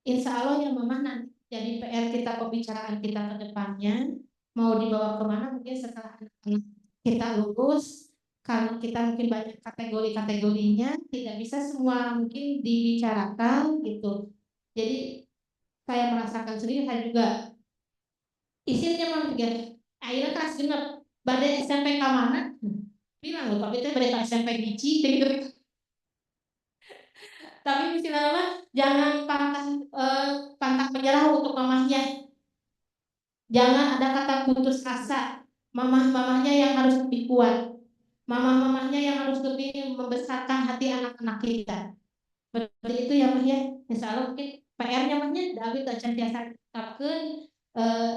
insya Allah ya mama nanti jadi PR kita, pembicaraan kita ke depannya mau dibawa kemana mungkin setelah anak-anak kita lulus, karena kita mungkin banyak kategori-kategorinya, tidak bisa semua mungkin dibicarakan gitu. Jadi saya merasakan sendiri, saya juga isinya mah juga akhirnya kelas genep badai SMP ke mana bilang loh tapi itu badai ke SMP biji gitu. Tapi istilahnya jangan pantang menyerah untuk mamahnya. Jangan ada kata putus asa. Mamah-mamahnya yang harus lebih kuat. Mamah-mamahnya yang harus lebih membesarkan hati anak-anak kita. Seperti itu ya Mah ya. Insya Allah mungkin PR-nya Mahnya David tak sentiasa tetapkan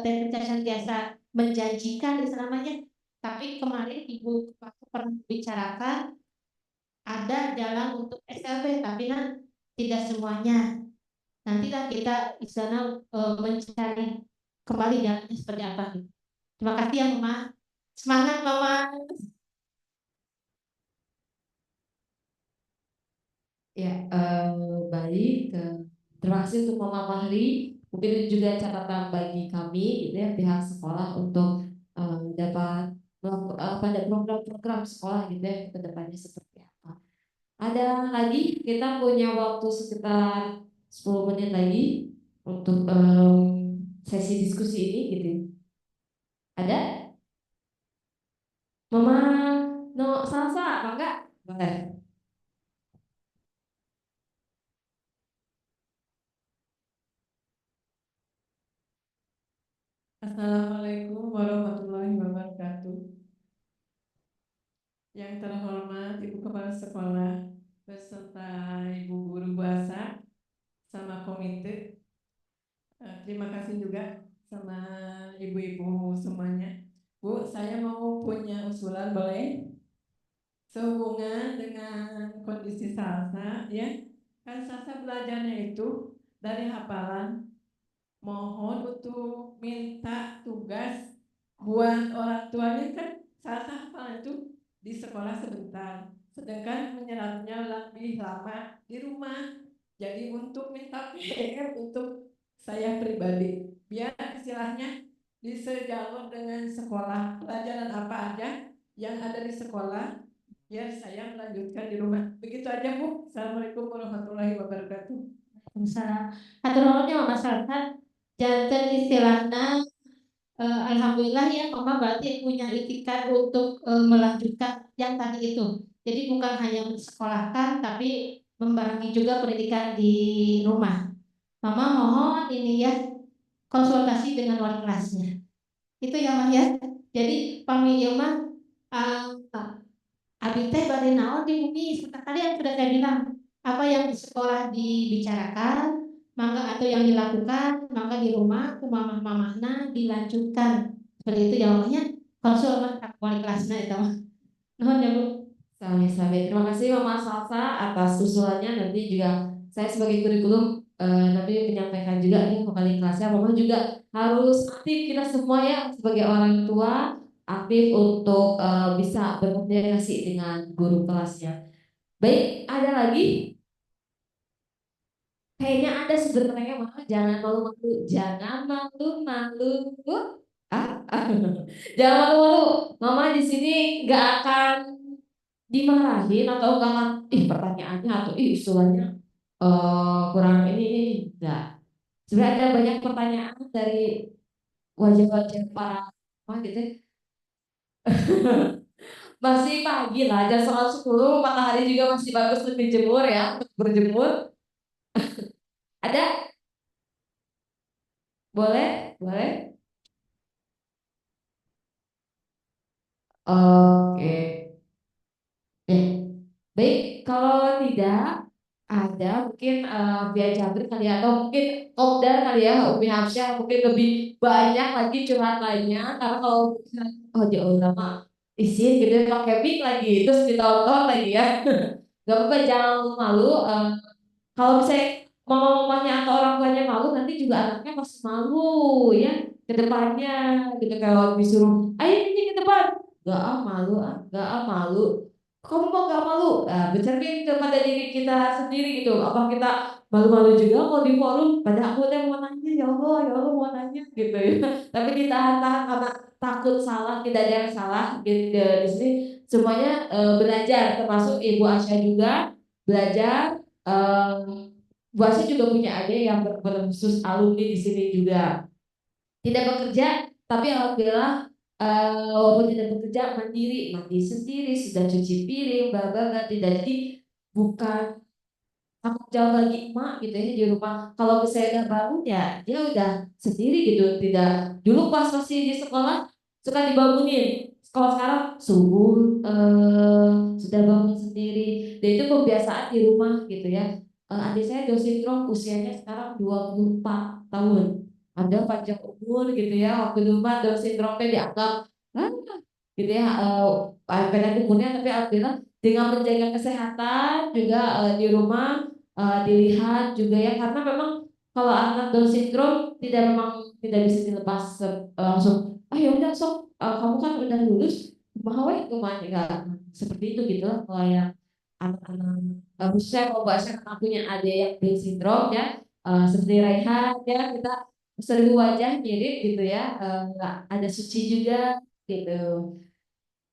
dan sentiasa menjanjikan istilahnya. Tapi kemarin Ibu pernah bicarakan ada jalan untuk SLB, tapi kan tidak semuanya. Nantilah kita di sana mencari kembali jalannya seperti apa. Terima kasih ya Mama. Semangat Mama. Ya, baik. Terima kasih untuk Mama Mahri. Mungkin ini juga catatan bagi kami, gitu ya, pihak sekolah untuk dapat pada program-program sekolah, gitu ya, ke depannya seperti apa. Ada lagi, kita punya waktu sekitar 10 menit lagi untuk sesi diskusi ini, gitu. Ada? Mama No Salsa, apa enggak? Boleh. Assalamualaikum warahmatullahi wabarakatuh. Yang terhormat Ibu Kepala Sekolah beserta Ibu Guru Bahasa sama komite. Terima kasih juga sama ibu-ibu semuanya. Bu, saya mau punya usulan boleh? Sehubungan dengan kondisi Salsa ya. Kan Salsa belajarnya itu dari hafalan. Mohon untuk minta tugas buat orang tuanya, kan Salsa hafalan itu di sekolah sebentar, sedangkan menyerapnya lebih lama di rumah. Jadi untuk minta PR untuk saya pribadi, biar istilahnya disejalur dengan sekolah, pelajaran apa aja yang ada di sekolah, biar saya melanjutkan di rumah. Begitu aja Bu. Assalamualaikum warahmatullahi wabarakatuh. Waalaikumsalam. Atur nuhunnya Mama Salsa. Janten istilahnya alhamdulillah ya Mama berarti punya itikat untuk melanjutkan yang tadi itu. Jadi bukan hanya mensekolahkan tapi membangun juga pendidikan di rumah. Mama mohon ini ya konsultasi dengan wali kelasnya. Itu ya Mah ya. Jadi pami ieu mah abi teh bade naon di bumi seperti tadi yang sudah saya bilang. apa yang di sekolah dibicarakan, maka atau yang dilakukan, maka di rumah ke mamah-mamahna dilanjutkan. Seperti itu ya makanya konsul mah wali kelasna itu mah. Nuhun ya Bu. Sami-sami. Terima kasih Mama Salsa atas usulannya. Nanti juga saya sebagai kurikulum nanti menyampaikan juga ya ke wali kelasnya. Mama juga harus aktif, kita semua ya sebagai orang tua aktif untuk bisa berkomunikasi dengan guru kelasnya. Baik, ada lagi? Kayaknya ada sebenarnya Mama. Jangan malu-malu, jangan malu-malu. Jangan malu-malu. Mama di sini nggak akan dimarahin atau nggak akan pertanyaannya atau usulannya kurang ini enggak. Sebenarnya ada banyak pertanyaan dari wajah-wajah para mama gitu. Masih pagi lah, jam 9:30, matahari juga masih bagus untuk dijemur ya, untuk berjemur. Ada? Boleh? Boleh? Oke. Baik, kalau tidak ada mungkin via Jabri kali ya, atau mungkin Kopdar kali ya, Umi Hafsyah mungkin lebih banyak lagi curhat lainnya, karena kalau jauh lama izin gitu ya, pakai mic lagi terus ditonton lagi ya. Gak apa-apa, jangan malu. Kalau misalnya mama-mamanya atau orang tuanya malu, nanti juga anaknya pasti malu ya ke depannya gitu. Kalau disuruh ayo ini ke depan, gak malu, gak malu. Kamu mau gak malu? Nah, bercermin kepada diri kita sendiri gitu. Apa kita malu-malu juga mau di forum? Pada aku teh mau nanya, ya Allah mau nanya gitu ya. Tapi ditahan-tahan karena takut salah, tidak ada yang salah gitu. Di sini semuanya belajar, termasuk Ibu Asya juga belajar. Bu Asya juga punya adik yang berkhusus alumni di sini juga. Tidak bekerja, tapi alhamdulillah walaupun tidak bekerja mandiri, mandi sendiri, sudah cuci piring, bla bla bla, tidak jadi bukan tanggung jawab lagi emak gitu ya di rumah. Kalau saya udah bangun ya dia udah sendiri gitu. Tidak dulu pas masih di sekolah suka dibangunin. Kalau sekarang subuh sudah bangun sendiri. Dan itu kebiasaan di rumah gitu ya. Adik saya Down syndrome usianya sekarang 24 tahun. Ada panjang umur gitu ya. Waktu di rumah Down syndrome dianggap ah, gitu ya. Pendek umurnya tapi alhamdulillah dengan menjaga kesehatan juga di rumah dilihat juga ya, karena memang kalau anak Down syndrome tidak bisa dilepas langsung ya udah sok kamu kan udah lulus mau itu mah enggak seperti itu gitu lah. Kalau yang anak-anak khususnya kalau bahasa kan punya adik yang Down syndrome ya, seperti Raihan ya, kita seribu wajah mirip gitu ya, nggak ada suci juga gitu.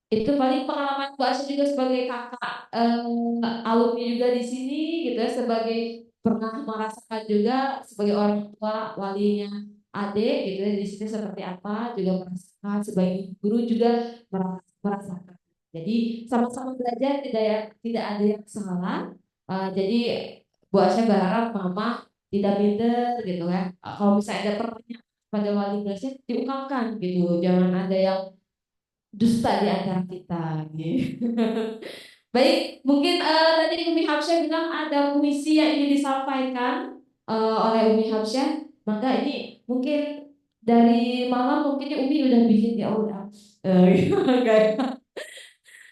Itu paling pengalaman Bu Asya juga sebagai kakak alumni juga di sini gitu ya, sebagai pernah merasakan juga sebagai orang tua walinya adik gitu ya di sini seperti apa, juga merasakan sebagai guru juga merasakan. Jadi sama-sama belajar, tidak ada yang salah. Jadi Bu Asya berharap mama tidak minder gitu ya. Kalau misalnya ada pertanyaan pada wali kelasnya diungkapkan gitu, jangan ada yang dusta di antara kita gitu. Baik, mungkin tadi Umi Hafsyah bilang ada puisi yang ingin disampaikan oleh Umi Hafsyah. Maka ini mungkin dari malam mungkin Umi udah bikin ya udah. Okay.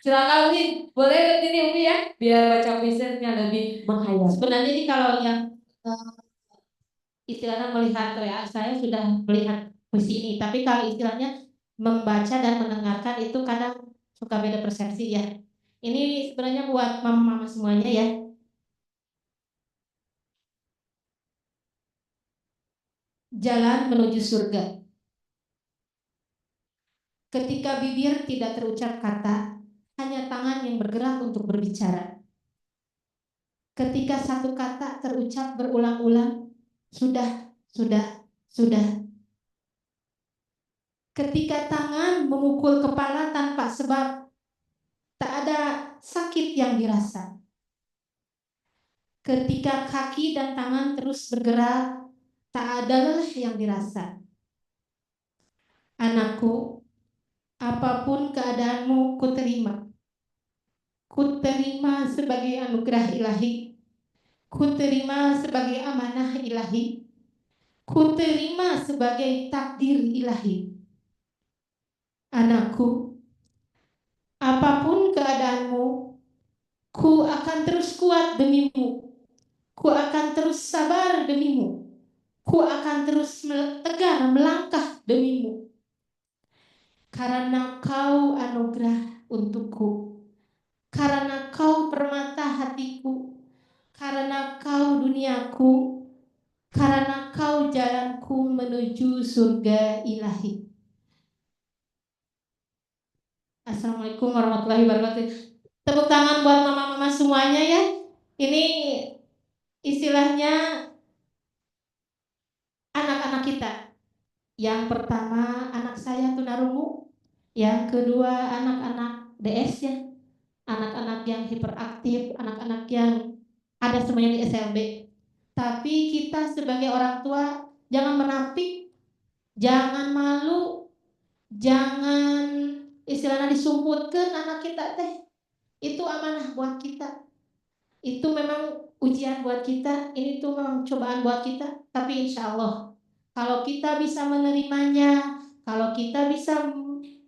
Silakan Umi, boleh berdiri Umi ya, biar baca puisinya lebih menghayal. Sebenarnya ini kalau yang istilahnya melihat ya, saya sudah melihat puisi ini, tapi kalau istilahnya membaca dan mendengarkan itu kadang suka beda persepsi ya. Ini sebenarnya buat mama-mama semuanya ya. Jalan menuju surga. Ketika bibir tidak terucap kata, hanya tangan yang bergerak untuk berbicara. Ketika satu kata terucap berulang-ulang, sudah, sudah. Ketika tangan memukul kepala tanpa sebab, tak ada sakit yang dirasa. Ketika kaki dan tangan terus bergerak, tak ada lelah yang dirasa. Anakku, apapun keadaanmu kuterima. Kuterima sebagai anugerah ilahi. ku terima sebagai amanah ilahi, ku terima sebagai takdir ilahi. Anakku, apapun keadaanmu, ku akan terus kuat demimu, ku akan terus sabar demimu, ku akan terus tegar melangkah demimu. Karena kau anugerah untukku, karena kau permata hatiku, karena kau duniaku, karena kau jalanku menuju surga ilahi. Assalamualaikum warahmatullahi wabarakatuh. Tepuk tangan buat mama-mama semuanya ya. Ini istilahnya anak-anak kita. Yang pertama anak saya tunarungu, yang kedua anak-anak DS ya, anak-anak yang hiperaktif, anak-anak yang ada semuanya di SLB. Tapi kita sebagai orang tua jangan menapik, jangan malu, jangan istilahnya disumputkan anak kita teh. Itu amanah buat kita. Itu memang ujian buat kita, ini tuh memang cobaan buat kita. Tapi insya Allah kalau kita bisa menerimanya, kalau kita bisa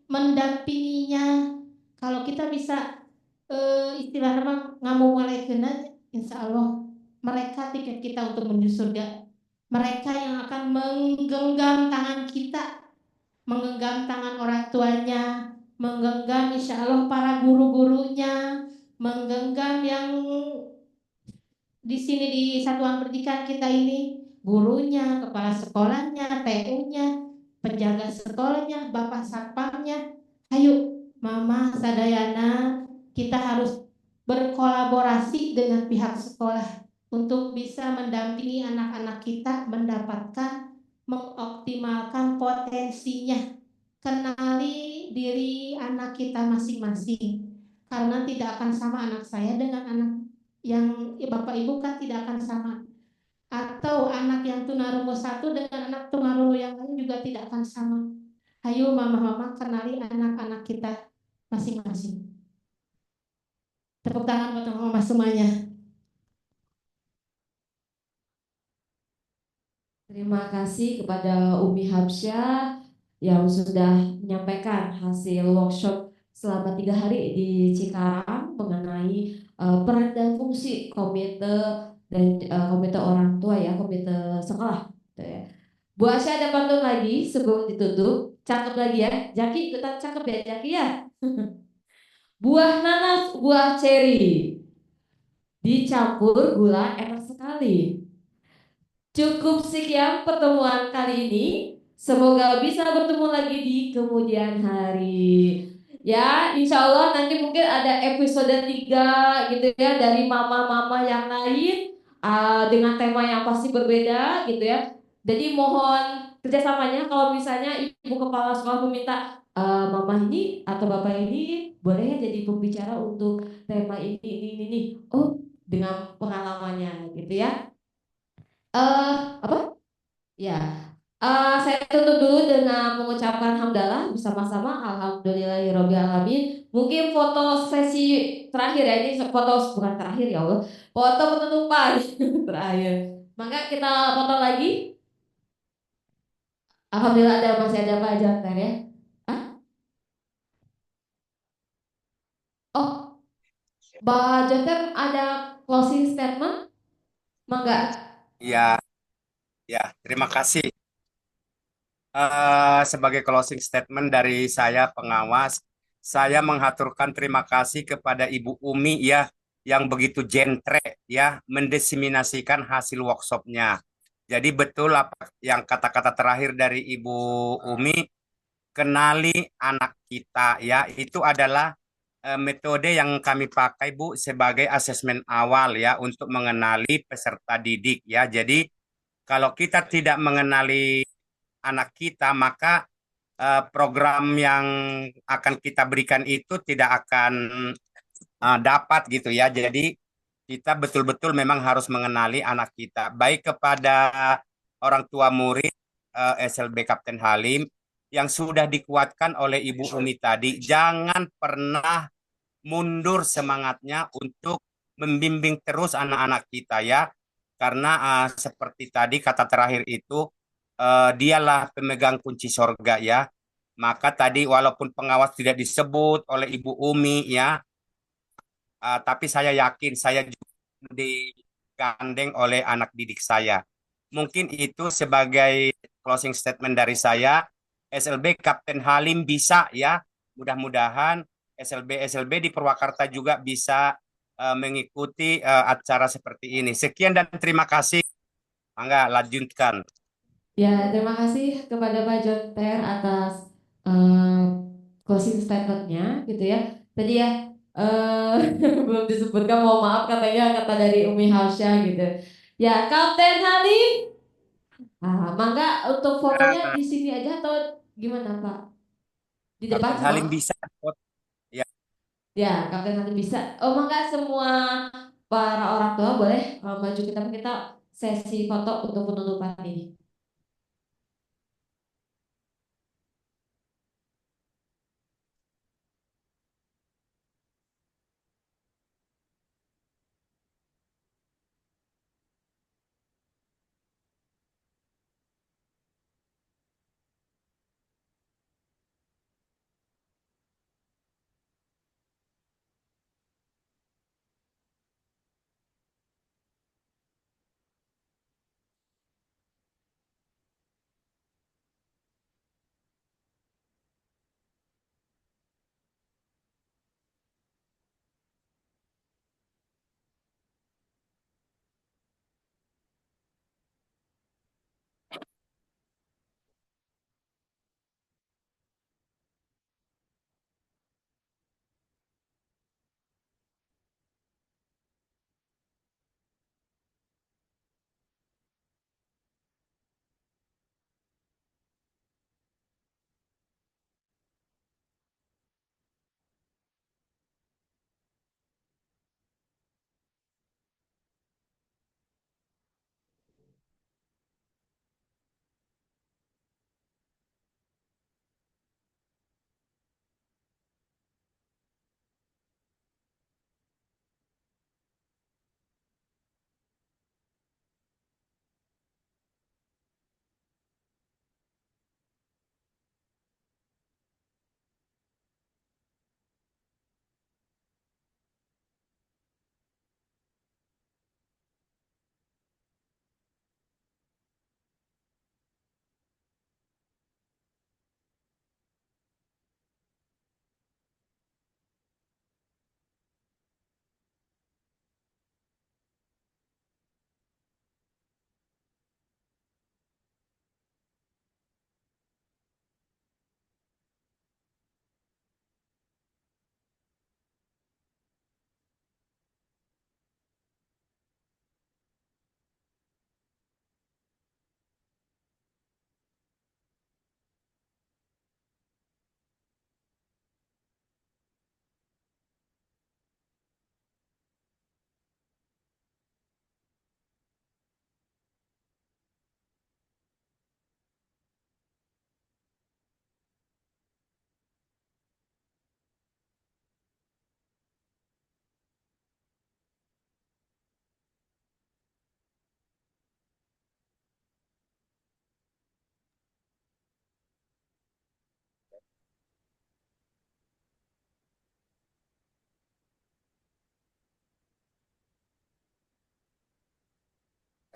mendampinginya, kalau kita bisa istilahnya ngamumalekeunna, insya Allah mereka tiket kita untuk menuju surga. Mereka yang akan menggenggam tangan kita, menggenggam tangan orang tuanya, menggenggam insya Allah para guru-gurunya, menggenggam yang di sini di satuan pendidikan kita ini, gurunya, kepala sekolahnya, TU-nya, penjaga sekolahnya, bapak satpamnya. Ayo, mama sadayana, kita harus berkolaborasi dengan pihak sekolah untuk bisa mendampingi anak-anak kita mendapatkan, mengoptimalkan potensinya. Kenali diri anak kita masing-masing, karena tidak akan sama anak saya dengan anak yang bapak ibu kan tidak akan sama, atau anak yang tunarungu satu dengan anak tunarungu yang lain juga tidak akan sama. Ayo mama-mama kenali anak-anak kita masing-masing. Tepuk tangan buat mama semuanya. Terima kasih kepada Umi Habsyah yang sudah menyampaikan hasil workshop selama 3 hari di Cikarang mengenai peran dan fungsi komite dan komite orang tua ya, komite sekolah. Gitu ya. Bu Asya ada pantun lagi sebelum ditutup. Cakep lagi ya, Jaki ikutan cakep ya Jaki ya. Buah nanas, buah ceri, dicampur gula enak sekali. Cukup sekian pertemuan kali ini. Semoga bisa bertemu lagi di kemudian hari. Ya, insya Allah nanti mungkin ada episode 3 gitu ya dari mama-mama yang lain dengan tema yang pasti berbeda gitu ya. Jadi mohon kerjasamanya kalau misalnya ibu kepala sekolah meminta mama ini atau bapak ini boleh ya jadi pembicara untuk tema ini. Oh, dengan pengalamannya gitu ya. Apa? Ya, saya tutup dulu dengan mengucapkan hamdalah bersama-sama. Alhamdulillahirobbilalamin. Mungkin foto sesi terakhir ya, ini foto bukan terakhir ya Allah, foto penutupan terakhir. Maka kita foto lagi. Alhamdulillah masih ada Pak Jantar ya. Hah? Oh, Pak Jantar ada closing statement? Mangga. Ya, terima kasih. Sebagai closing statement dari saya pengawas, saya menghaturkan terima kasih kepada Ibu Umi ya yang begitu jentre ya mendiseminasikan hasil workshopnya. Jadi betul apa yang kata-kata terakhir dari Ibu Umi, kenali anak kita ya, itu adalah metode yang kami pakai Bu sebagai asesmen awal ya untuk mengenali peserta didik ya. Jadi kalau kita tidak mengenali anak kita, maka program yang akan kita berikan itu tidak akan dapat gitu ya. Jadi kita betul-betul memang harus mengenali anak kita, baik kepada orang tua murid SLB Kapten Halim yang sudah dikuatkan oleh Ibu Umi tadi. Jangan pernah mundur semangatnya untuk membimbing terus anak-anak kita ya. Karena seperti tadi kata terakhir itu, dialah pemegang kunci sorga ya. Maka tadi walaupun pengawas tidak disebut oleh Ibu Umi ya, tapi saya yakin saya juga digandeng oleh anak didik saya. Mungkin itu sebagai closing statement dari saya. SLB Kapten Halim bisa ya. Mudah-mudahan SLB di Purwakarta juga bisa mengikuti acara seperti ini. Sekian dan terima kasih. Angga lanjutkan. Ya, terima kasih kepada Pak Jonter atas eh, closing statement-nya gitu ya. Tadi ya belum disebutkan, mohon maaf, katanya kata dari Umi Harsha gitu. Ya, Kapten Halim. Mangga untuk fotonya di sini aja atau gimana Pak? Di depan Kapten semua? Halim bisa. Ya, Ya, Kapten Halim bisa. Oh, mangga semua para orang tua boleh maju, kita sesi foto untuk penutupan ini.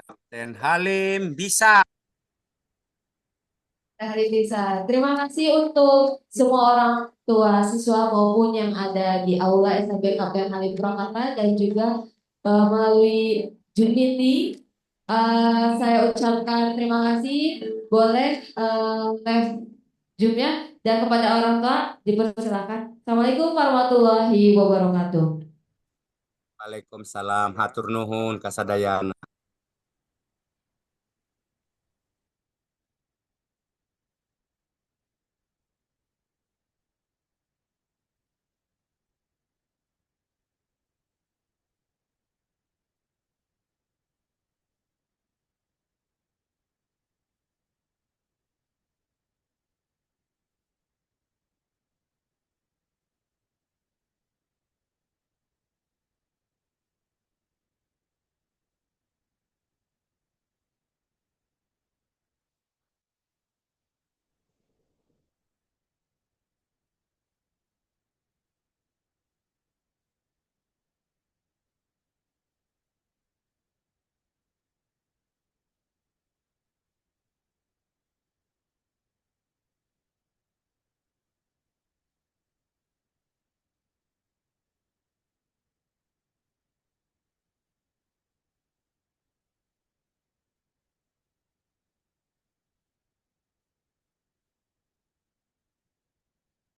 Kapten Halim bisa. Hari bisa. Terima kasih untuk semua orang tua siswa maupun yang ada di Aula SMP Kapten Halim Purwakarta dan juga melalui Juniti. Saya ucapkan terima kasih. Boleh live Zoom-nya, dan kepada orang tua dipersilakan. Assalamualaikum warahmatullahi wabarakatuh. Waalaikumsalam. Hatur nuhun kasadayana.